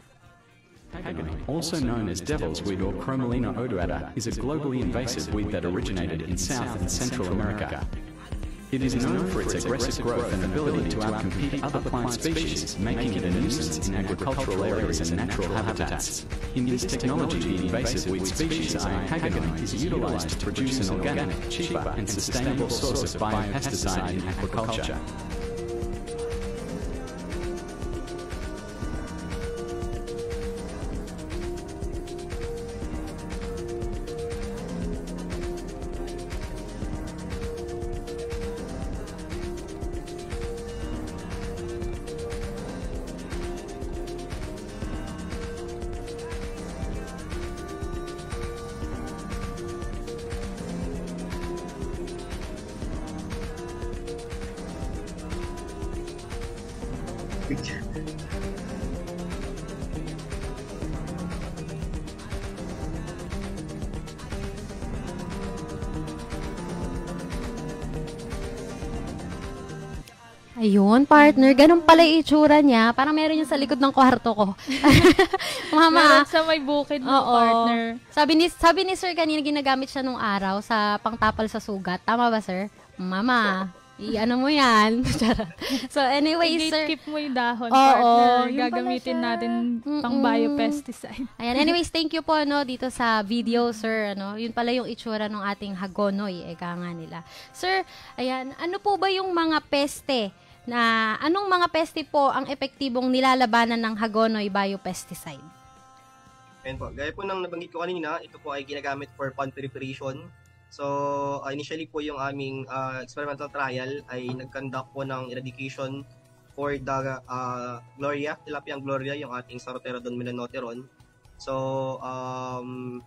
[SPEAKER 6] Hagano, also known as devil's weed or Chromalina odorata, is a globally invasive weed that originated in South and Central America. It is known for its aggressive growth and ability to outcompete other plant species, making it a nuisance in agricultural areas and natural habitats. In this technology, the invasive weed species Hagano is utilized to produce an organic, cheaper and sustainable source of biopesticide in aquaculture.
[SPEAKER 3] Ayun, partner. Ganun pala yung itsura niya. Parang meron yung sa likod ng kwarto ko. Mama.
[SPEAKER 4] Meron sa may bukid mo,
[SPEAKER 3] Oo.
[SPEAKER 4] partner.
[SPEAKER 3] Sabi ni sir kanina ginagamit siya nung araw sa pangtapal sa sugat. Tama ba, sir? Mama, i-ano mo yan. So anyway, sir.
[SPEAKER 4] I-gatekeep mo yung dahon,
[SPEAKER 3] Oo,
[SPEAKER 4] partner.
[SPEAKER 3] yun pala
[SPEAKER 4] Gagamitin
[SPEAKER 3] siya.
[SPEAKER 4] natin pang biopesticide.
[SPEAKER 3] Ayan, anyways, thank you po dito sa video, sir. Yun pala yung itsura ng ating hagonoy, eka nga nila. Sir, ayan, ano po ba yung mga peste anong mga peste po ang epektibong nilalabanan ng hagonoy biopesticide?
[SPEAKER 5] Ayan po, gaya po ng nabanggit ko kanina, ito po ay ginagamit for pond preparation. So, initially po yung aming experimental trial ay nag-conduct po ng eradication for the Gloria, Tilapiang Gloria, yung ating Saroterodon melanoteron. So,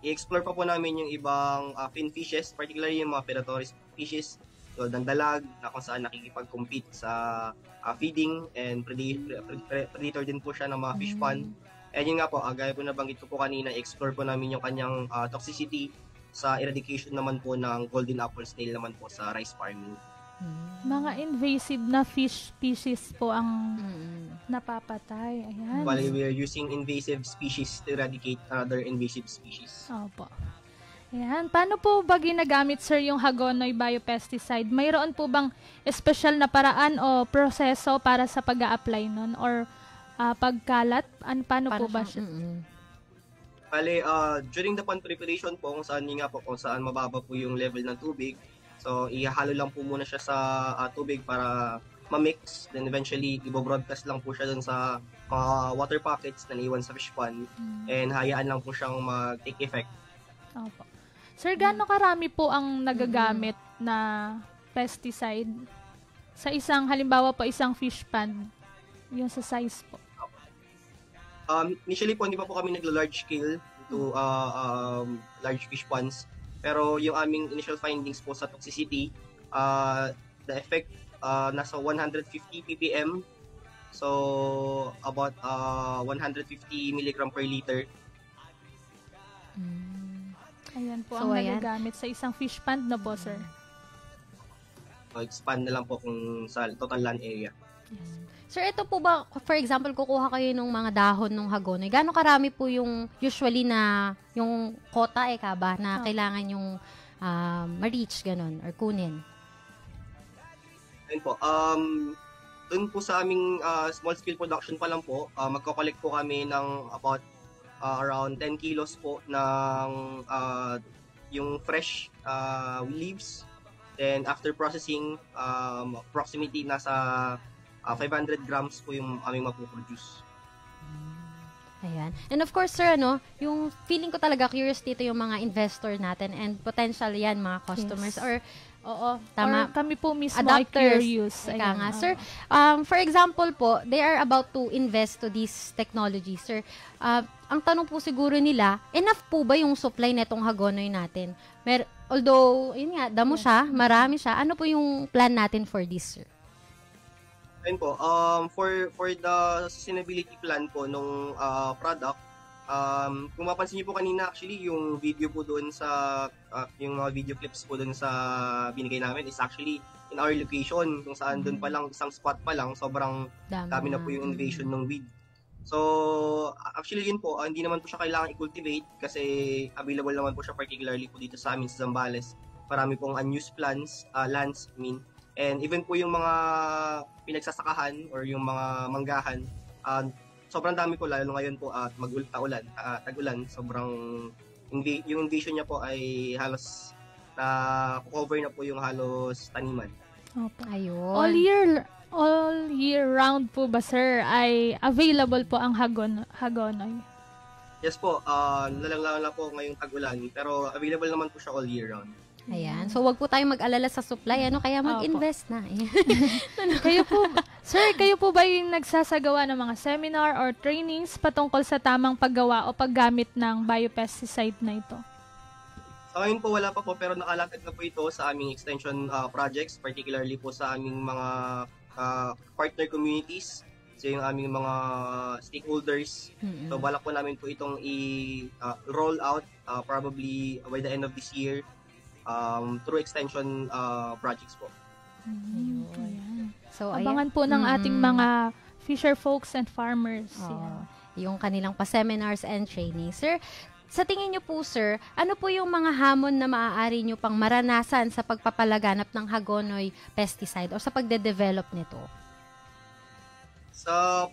[SPEAKER 5] i-explore pa po namin yung ibang fin fishes, particularly yung mga predatory species, tulad ng dalag, na kung saan nakikipag-compete sa feeding and predator din po siya ng mga fish pond. And yun nga po, gaya po nabanggit ko po kanina, explore po namin yung kanyang toxicity sa eradication naman po ng golden apple snail naman po sa rice farming.
[SPEAKER 4] Mga invasive na fish species po ang napapatay. Ayan.
[SPEAKER 5] While we are using invasive species to eradicate another invasive species.
[SPEAKER 4] Opo. Ayan. Paano po ba ginagamit, sir, yung hagonoy biopesticide? Mayroon po bang espesyal na paraan o proseso para sa pag-a-apply nun? Or pagkalat? Paano po ba siya?
[SPEAKER 5] Bale, during the pond preparation po, kung saan mababa po yung level ng tubig. So, ihahalo lang po muna siya sa tubig para ma-mix. Then eventually, i-broadcast lang po siya dun sa mga water pockets na naiwan sa fish pond. And hayaan lang po siyang mag-take effect.
[SPEAKER 4] Opo. Sir, gaano karami po ang nagagamit na pesticide sa halimbawa po isang fish pond? Yung sa size po.
[SPEAKER 5] Initially po, hindi pa po kami nagla-large scale to large fish ponds. Pero yung aming initial findings po sa toxicity, the effect nasa 150 ppm. So, about 150 mg per liter.
[SPEAKER 4] Yan po
[SPEAKER 3] So,
[SPEAKER 4] ang
[SPEAKER 3] ayan.
[SPEAKER 4] nagagamit sa isang fish pond na po, sir.
[SPEAKER 5] Expand na lang po kung sa total land area.
[SPEAKER 3] Sir, ito po ba, for example, kukuha kayo ng mga dahon ng hagonoy, gaano karami po yung usually na yung quota ba na kailangan yung ma-reach, ganun, or kunin?
[SPEAKER 5] Ayun po. Doon po sa aming small scale production pa lang po, magko-collect po kami ng about around 10 kilos po ng yung fresh leaves. Then after processing, approximately nasa 500 grams po yung aming mapuproduce.
[SPEAKER 3] Ayan. And of course, sir, yung feeling ko talaga curious dito yung mga investor natin and potential yan, mga customers.
[SPEAKER 4] Yes.
[SPEAKER 3] Or, tama.
[SPEAKER 4] Or kami po mismo
[SPEAKER 3] Adapters.
[SPEAKER 4] ay curious.
[SPEAKER 3] Ika
[SPEAKER 4] Ayan,
[SPEAKER 3] nga.
[SPEAKER 4] oo.
[SPEAKER 3] Sir, for example po, they are about to invest to this technology, sir. Ang tanong po siguro nila, enough po ba yung supply netong hagonoy natin? Although, yun nga, damo siya, marami siya. Ano po yung plan natin for this, sir?
[SPEAKER 5] Ayun po, for the sustainability plan po nung product, kung mapansin niyo po kanina, actually, yung video po doon sa, yung mga video clips po doon sa binigay namin is actually in our location, kung saan doon pa lang, isang spot pa lang, sobrang dami na po yung innovation ng weed. So, actually yun po, hindi naman po siya kailangan i-cultivate kasi available naman po siya particularly po dito sa amin sa Zambales. Marami pong unused lands, and even po yung mga pinagsasakahan or yung mga manggahan, sobrang dami po, lalo ngayon po at tag-ulan, sobrang yung invasion niya po ay halos na cover na po yung halos taniman.
[SPEAKER 4] Opo.
[SPEAKER 3] Ayun.
[SPEAKER 4] All year round po ba, sir, ay available po ang hagonoy?
[SPEAKER 5] Yes po, nalang na po ngayong tag-ulan, pero available naman po siya all year round.
[SPEAKER 3] Ayan. So, wag po tayong mag-alala sa supply, kaya mag-invest na.
[SPEAKER 4] Kayo po ba yung nagsasagawa ng mga seminar or trainings patungkol sa tamang paggawa o paggamit ng biopesticide na ito?
[SPEAKER 5] Sa ngayon po wala pa po, pero nakalatag na po ito sa aming extension projects, particularly po sa aming mga partner communities, so yung aming mga stakeholders.
[SPEAKER 3] Mm-hmm.
[SPEAKER 5] So balak po namin po itong i-roll out probably by the end of this year through extension projects po.
[SPEAKER 4] Ayan.
[SPEAKER 3] So,
[SPEAKER 4] Abangan po ng ating mga fisher folks and farmers. Yan.
[SPEAKER 3] Yung kanilang pa-seminars and training. Sir, sa tingin nyo po, sir, ano po yung mga hamon na maaari nyo pang maranasan sa pagpapalaganap ng hagonoy pesticide o sa pagde-develop nito?
[SPEAKER 5] Sa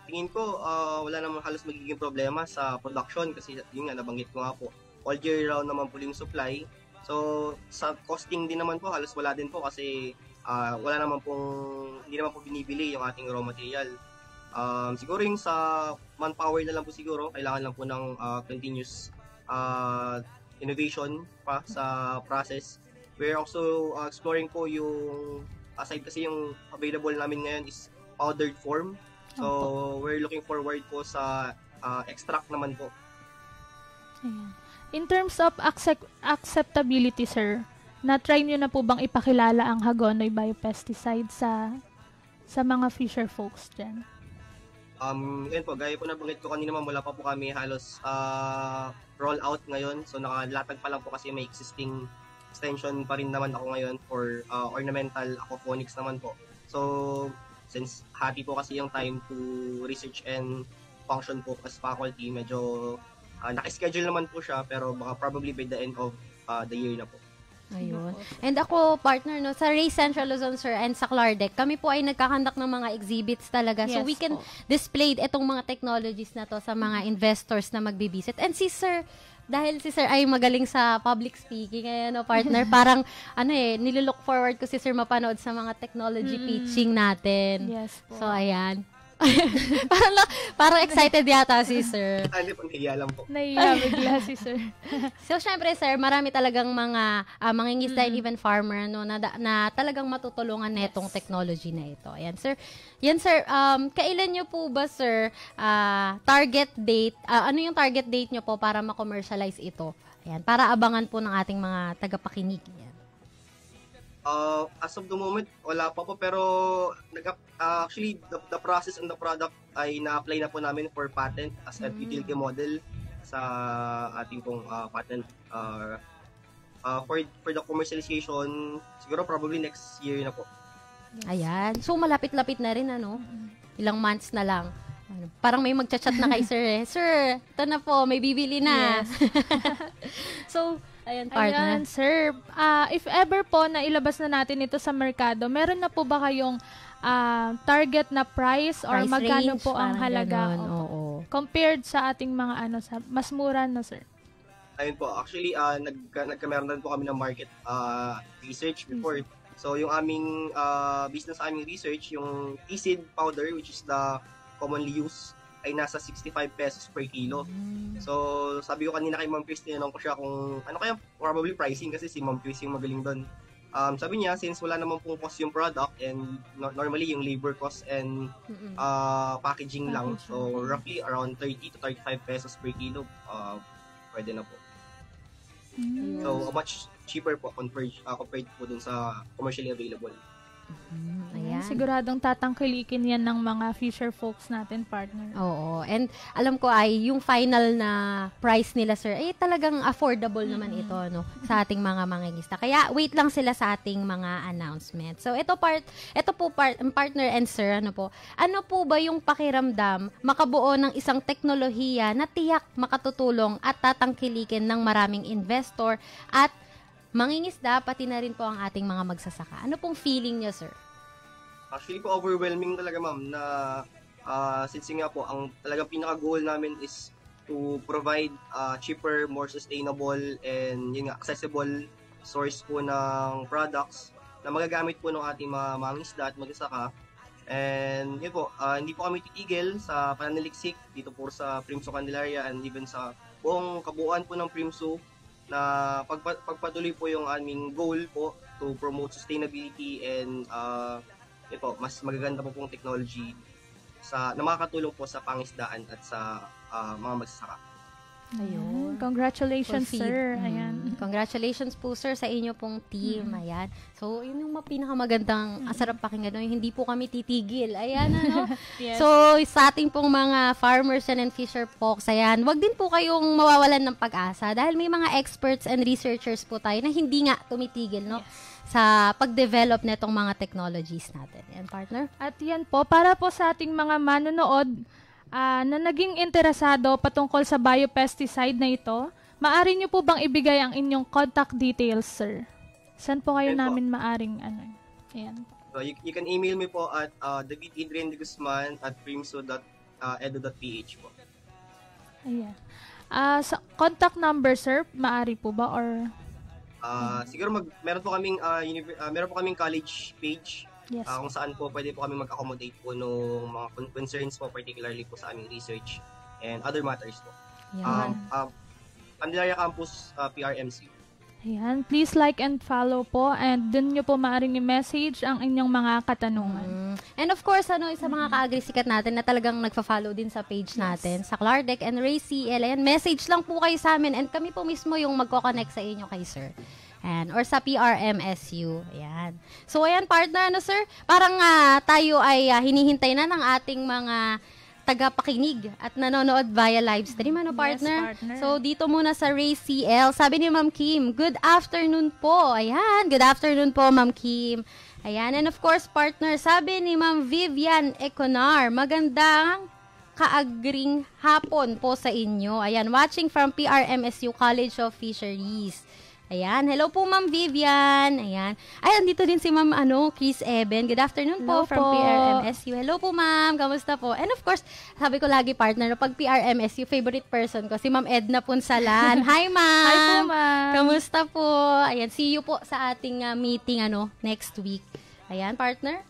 [SPEAKER 5] tingin ko, wala namang halos magiging problema sa production kasi yun nga, nabanggit ko nga po, all year round naman po yung supply. So, sa costing din naman po, halos wala din po kasi hindi naman po binibili yung ating raw material. Siguro yung sa manpower na lang po siguro, kailangan lang po ng continuous innovation pa sa process. We're also exploring po yung, aside kasi yung available namin ngayon is powdered form. So, we're looking forward po sa extract naman po.
[SPEAKER 4] Ayan. In terms of acceptability, sir, na-try nyo na po bang ipakilala ang hagonoy biopesticide sa mga fisher folks dyan?
[SPEAKER 5] Yun po, gaya po nabanggit ko kanina, wala pa po kami halos roll out ngayon. So nakalatag pa lang po kasi may existing extension pa rin naman ako ngayon for ornamental aquaponics naman po. So since hati po kasi yung time to research and function po as faculty, medyo naka-schedule naman po siya, pero baka probably by the end of the year na po.
[SPEAKER 3] Ayun. And ako, partner, sa Ray Central Luzon, sir, and sa Clardeck, kami po ay nagkakandak ng mga exhibits talaga. So,
[SPEAKER 4] Yes
[SPEAKER 3] we can
[SPEAKER 4] po.
[SPEAKER 3] display itong mga technologies na to sa mga investors na magbibisit. And si sir, dahil si sir ay magaling sa public speaking, partner, parang, nililook forward ko si sir mapanood sa mga technology pitching natin.
[SPEAKER 4] Yes po.
[SPEAKER 3] So, ayan. parang excited yata si sir.
[SPEAKER 5] Hindi po, nahiya lang po.
[SPEAKER 4] Naiya bigla si sir.
[SPEAKER 3] So, syempre, sir, marami talagang mga mangingisda and even farmer na talagang matutulungan netong technology na ito. Ayan, sir. Yan, sir. Kailan nyo po ba, sir, target date? Ano yung target date nyo po para ma-commercialize ito? Ayan, para abangan po ng ating mga tagapakinig. Ayan.
[SPEAKER 5] As of the moment, wala pa po, pero actually, the process and the product ay na-apply na po namin for patent as a utility model. sa ating pong patent. For the commercialization, siguro probably next year na po.
[SPEAKER 3] Ayan. So, malapit-lapit na rin, ano? Ilang months na lang. Parang may magchat-chat na kay sir eh. Sir, ito na po, may bibili na.
[SPEAKER 4] Yes.
[SPEAKER 3] So, ayan, partner.
[SPEAKER 4] Ayan, sir. If ever po na ilabas na natin ito sa merkado, meron na po ba kayong target na price or
[SPEAKER 3] Price
[SPEAKER 4] magkano
[SPEAKER 3] range,
[SPEAKER 4] po ang
[SPEAKER 3] parang
[SPEAKER 4] halaga?
[SPEAKER 3] ganon,
[SPEAKER 4] Opo.
[SPEAKER 3] oo.
[SPEAKER 4] Compared sa ating mga mas mura na, sir.
[SPEAKER 5] Ayun po, actually, nagkameron din po kami ng market research before. So, yung aming business, aming research, yung e-seed powder, which is the commonly used, ay nasa 65 pesos per kilo. So, sabi ko kanina kay Ma'am Chris, tinanong ko siya kung ano kaya probably pricing kasi si Ma'am Chris yung magaling doon. Sabi niya, since wala naman pong cost yung product and normally yung labor cost and packaging lang, so roughly around 30 to 35 pesos per kilo, pwede na po. So, much cheaper po compared po dun sa commercially available.
[SPEAKER 3] Ayan.
[SPEAKER 4] Siguradong tatangkilikin yan ng mga fisher folks natin, partner.
[SPEAKER 3] Oo. And alam ko ay yung final na price nila, sir, ay talagang affordable naman ito, no, sa ating mga mangingisda. Kaya wait lang sila sa ating mga announcement. So ito po partner and sir, ano po ba yung pakiramdam makabuo ng isang teknolohiya na tiyak makatutulong at tatangkilikin ng maraming investor at mangingisda, pati na rin po ang ating mga magsasaka. Ano pong feeling niyo, sir?
[SPEAKER 5] Actually po, overwhelming talaga, ma'am, na since nga po, ang talagang pinaka-goal namin is to provide cheaper, more sustainable, and yun nga, accessible source po ng products na magagamit po ng ating mga mangingisda at magsasaka. And yun po, hindi po kami titigil sa pananaliksik dito po sa Primso Candelaria and even sa buong kabuuan po ng Primso na pagpatuloy po yung aming goal po to promote sustainability and mas magaganda po pong technology na makakatulong po sa pangisdaan at sa mga magsasaka.
[SPEAKER 4] Ayun. Congratulations, sir. Ayan.
[SPEAKER 3] Congratulations po, sir, sa inyo pong team. Ayan. So, yun yung pinakamagandang asarap pakinggan. No? Hindi po kami titigil. Ayan, ano?
[SPEAKER 4] Yes.
[SPEAKER 3] So, sa ating pong mga farmers and fisher folks, ayan, wag din po kayong mawawalan ng pag-asa dahil may mga experts and researchers po tayo na hindi nga tumitigil, no? Sa pag-develop netong mga technologies natin. Ayan, partner?
[SPEAKER 4] At yan po, para po sa ating mga manonood na naging interesado patungkol sa biopesticide na ito, maaari nyo po bang ibigay ang inyong contact details, sir? Saan po kayo namin maaring Ayan.
[SPEAKER 5] So you can email me po at davidadriandeguzman@primso.edu.ph po.
[SPEAKER 4] Ayan. Sa contact number, sir, maaari po ba or
[SPEAKER 5] siguro meron po kaming college page.
[SPEAKER 4] yes.
[SPEAKER 5] Kung saan po pwede po kami mag-accommodate po ng mga concerns po, particularly po sa aming research and other matters po.
[SPEAKER 3] Ayan.
[SPEAKER 5] Candelaria Campus PRMC.
[SPEAKER 4] Ayan, please like and follow po and dun nyo po maaring i-message ang inyong mga katanungan.
[SPEAKER 3] And of course, isa mga ka-agrisikat natin na talagang nagfa-follow din sa page natin, sa Clardeck and Ray CL. Ayan, message lang po kayo sa amin and kami po mismo yung magko-connect sa inyo kay sir. Ayan, or sa PRMSU. Ayan. So, ayan, partner, sir? Parang tayo ay hinihintay na ng ating mga tagapakinig at nanonood via live stream, partner?
[SPEAKER 4] Yes, partner.
[SPEAKER 3] So, dito muna sa Ray CL. Sabi ni Ma'am Kim, good afternoon po. Ayan, good afternoon po, Ma'am Kim. Ayan, and of course, partner, sabi ni Ma'am Vivian Econar, magandang kaagring hapon po sa inyo. Ayan, watching from PRMSU College of Fisheries. Ayan, hello po Ma'am Vivian. Ayan. Ay, andito din si Ma'am Chris Eben. Good afternoon
[SPEAKER 4] Hello
[SPEAKER 3] po from
[SPEAKER 4] po.
[SPEAKER 3] PRMSU. Hello po Ma'am, kamusta po? And of course, sabi ko lagi partner, pag PRMSU, favorite person ko, si Ma'am Edna Punsalan. Hi Ma'am!
[SPEAKER 4] Hi po, ma'am.
[SPEAKER 3] Kamusta po? Ayan, see you po sa ating meeting next week. Ayan, partner.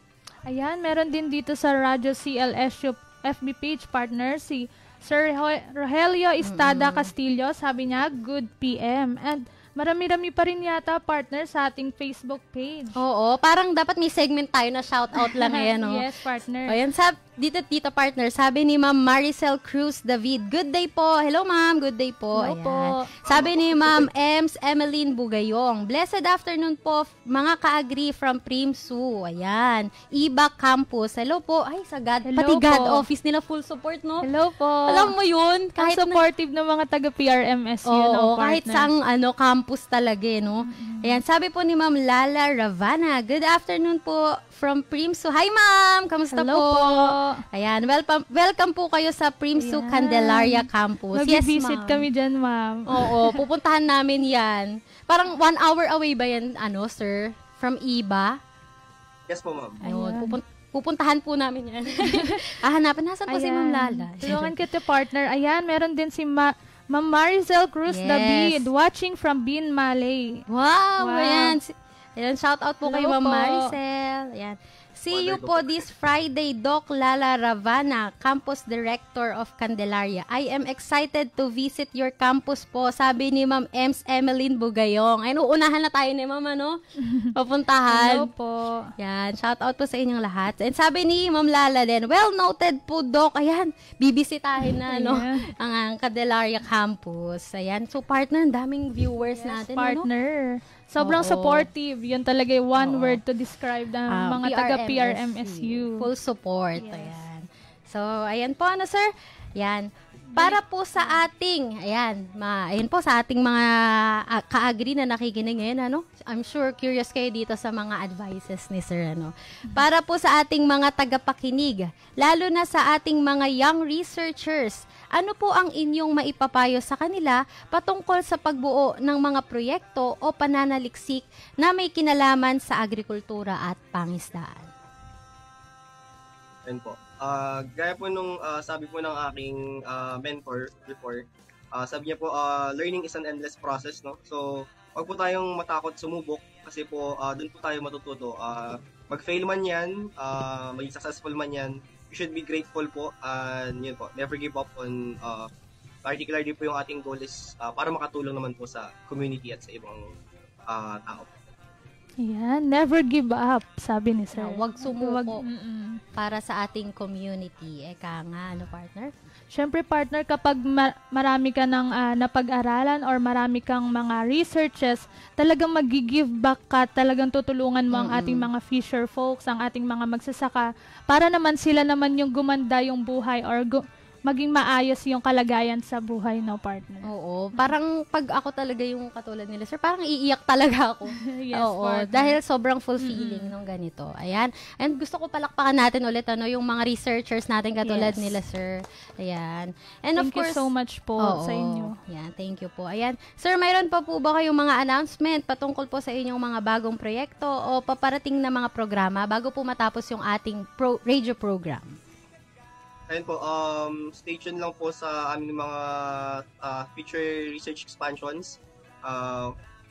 [SPEAKER 4] Ayan, meron din dito sa Radyo CLSU FB page, partner, si Sir Rogelio Estada Castillo. Sabi niya, good PM. And marami-rami pa rin yata, partner, sa ating Facebook page.
[SPEAKER 3] Oo, parang dapat may segment tayo na shoutout lang. Ayan,
[SPEAKER 4] Yes, partner.
[SPEAKER 3] Ayan, dito partner, sabi ni Ma'am Maricel Cruz David. Good day po. Hello ma'am, good day po.
[SPEAKER 4] Hello
[SPEAKER 3] Ayan.
[SPEAKER 4] po.
[SPEAKER 3] Sabi ni Ma'am Ems Emeline Bugayong. Blessed afternoon po mga ka-agree from Primsu. Ayan. Iba Campus. Hello po. Ay, sagad.
[SPEAKER 4] Hello
[SPEAKER 3] Pati God
[SPEAKER 4] po.
[SPEAKER 3] office nila full support, no?
[SPEAKER 4] Hello po.
[SPEAKER 3] Alam mo yun?
[SPEAKER 4] Kahit supportive ng mga taga-PRMSU,
[SPEAKER 3] Oo,
[SPEAKER 4] no,
[SPEAKER 3] kahit
[SPEAKER 4] partner.
[SPEAKER 3] saang campus talaga, no? Ayan, sabi po ni Ma'am Lala Ravana. Good afternoon po from Primsu. Hi, ma'am! Kamusta
[SPEAKER 4] Hello
[SPEAKER 3] po?
[SPEAKER 4] po.
[SPEAKER 3] Ayan, welcome po kayo sa Primsu
[SPEAKER 4] Ayan.
[SPEAKER 3] Candelaria Campus.
[SPEAKER 4] Mag-visit
[SPEAKER 3] ma'am.
[SPEAKER 4] kami dyan, ma'am.
[SPEAKER 3] Oo, pupuntahan namin yan. Parang 1 hour away ba yan, sir? From Iba?
[SPEAKER 5] Yes po, ma'am.
[SPEAKER 3] Ayun, pupuntahan po namin yan. Hanapin, nasan po si Ma'am Lala?
[SPEAKER 4] Tulungan kita, partner. Ayan, meron din si Ma'am Maricel Cruz
[SPEAKER 3] Yes.
[SPEAKER 4] David, watching from Bin Malay.
[SPEAKER 3] Wow,
[SPEAKER 4] Wow.
[SPEAKER 3] ayan. Ayan, shout out po kay
[SPEAKER 4] Hello
[SPEAKER 3] Ma'am
[SPEAKER 4] po.
[SPEAKER 3] Maricel. Ayan. See you po this Friday, Doc Lala Ravana, Campus Director of Candelaria. I am excited to visit your campus po, sabi ni Ma'am Ems Emeline Bugayong. Ayun, uunahan na tayo ni Ma'am, papuntahan.
[SPEAKER 4] Hello po.
[SPEAKER 3] Yan, shout out po sa inyong lahat. And sabi ni Ma'am Lala din, well noted po, Doc. Ayan, bibisitahin na,
[SPEAKER 4] Ayan.
[SPEAKER 3] ang Candelaria Campus. Ayan, so partner, ang daming viewers natin.
[SPEAKER 4] Partner. Sobrang
[SPEAKER 3] Oo.
[SPEAKER 4] supportive. Yun talaga yung one word to describe ng mga taga-PRMSU.
[SPEAKER 3] Full support.
[SPEAKER 4] Yes.
[SPEAKER 3] Ayan. So, ayan po, sir? Ayan. Para po sa ating, ayan po sa ating mga ka-agree na nakikinig ngayon, I'm sure curious kayo dito sa mga advices ni sir, Para po sa ating mga tagapakinig, lalo na sa ating mga young researchers, ano po ang inyong maipapayo sa kanila patungkol sa pagbuo ng mga proyekto o pananaliksik na may kinalaman sa agrikultura at pangisdaan?
[SPEAKER 5] Ayun po. Gaya po nung sabi po ng aking mentor before, sabi niya po, learning is an endless process, no? So, wag po tayong matakot sumubok kasi po doon po tayo matututo. Mag-fail man yan, maging successful man yan, you should be grateful po, and yun po, never give up on, particularly po yung ating goal is para makatulong naman po sa community at sa ibang tao.
[SPEAKER 4] Ayan, never give up, sabi ni sir.
[SPEAKER 3] Huwag sumuko
[SPEAKER 4] Mm-mm.
[SPEAKER 3] para sa ating community. Eka nga, partner?
[SPEAKER 4] Siyempre, partner, kapag marami ka ng napag-aralan or marami kang mga researches, talagang mag-give back ka, talagang tutulungan mo ang ating mga fisher folks, ang ating mga magsasaka, para naman sila naman yung gumanda yung buhay or maging maayos yung kalagayan sa buhay, no, partner?
[SPEAKER 3] Oo. Parang pag ako talaga yung katulad nila, sir, parang iiyak talaga ako.
[SPEAKER 4] Yes,
[SPEAKER 3] Oo.
[SPEAKER 4] partner.
[SPEAKER 3] Dahil sobrang fulfilling nung ganito. Ayan. And gusto ko palakpakan natin ulit, yung mga researchers natin katulad
[SPEAKER 4] Yes.
[SPEAKER 3] nila, sir. Ayan. And of
[SPEAKER 4] Thank
[SPEAKER 3] course,
[SPEAKER 4] you so much po sa inyo.
[SPEAKER 3] Ayan, thank you po. Ayan. Sir, mayroon pa po ba kayong mga announcement patungkol po sa inyong mga bagong proyekto o paparating na mga programa bago po matapos yung ating radio program?
[SPEAKER 5] Ayun po, stay tuned lang po sa aming mga future research expansions.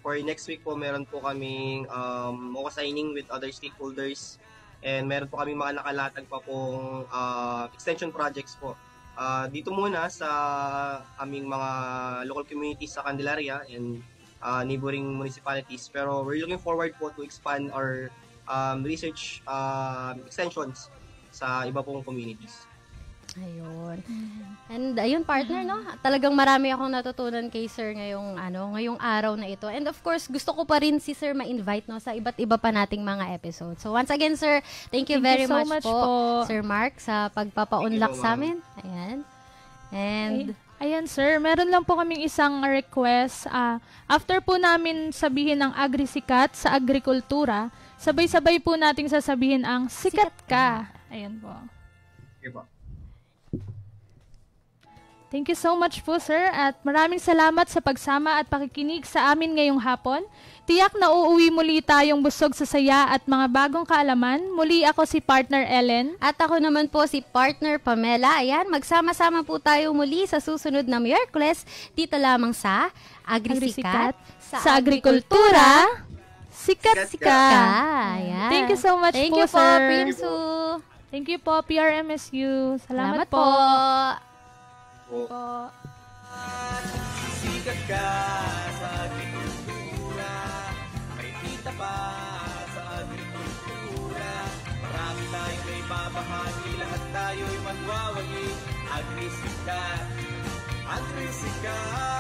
[SPEAKER 5] For next week po, meron po kaming signing with other stakeholders, and meron po kaming mga nakalatag pa pong extension projects po. Dito muna sa aming mga local communities sa Candelaria and neighboring municipalities. Pero we're looking forward po to expand our research extensions sa iba pong communities.
[SPEAKER 3] Ayun. And ayun, partner, talagang marami akong natutunan kay sir ngayong araw na ito. And of course, gusto ko pa rin si sir ma-invite sa iba't iba pa nating mga episodes. So once again, sir, thank you very
[SPEAKER 4] so
[SPEAKER 3] much
[SPEAKER 4] much
[SPEAKER 3] po, Sir Mark, sa pagpapa-unlock
[SPEAKER 5] Thank you,
[SPEAKER 3] sa amin. Ayan. And
[SPEAKER 4] Ayan, sir. Meron lang po kaming isang request. After po namin sabihin ang agrisikat sa agrikultura, sabay-sabay po nating sasabihin ang sikat ka. Ayan po.
[SPEAKER 5] Okay po.
[SPEAKER 4] Thank you so much po, sir. At maraming salamat sa pagsama at pakikinig sa amin ngayong hapon. Tiyak na uuwi muli tayong busog sa saya at mga bagong kaalaman. Muli ako si Partner Ellen.
[SPEAKER 3] at ako naman po si Partner Pamela. Ayan, magsama-sama po tayo muli sa susunod na Miyerkules dito lamang sa Agrisikat
[SPEAKER 4] sa agrikultura. Sikat-sikat.
[SPEAKER 3] Ayan.
[SPEAKER 4] Thank you so much
[SPEAKER 3] Thank
[SPEAKER 4] po,
[SPEAKER 3] you po,
[SPEAKER 4] sir.
[SPEAKER 3] Primsu.
[SPEAKER 4] Thank you po, PRMSU. Salamat
[SPEAKER 3] po.
[SPEAKER 5] Po.
[SPEAKER 4] po.
[SPEAKER 1] Sikat ka sa agrikultura, may kita pa sa agrikultura, marami tayong may babahagi lahat tayo'y magwawagi. Agrisikat, agrisikat.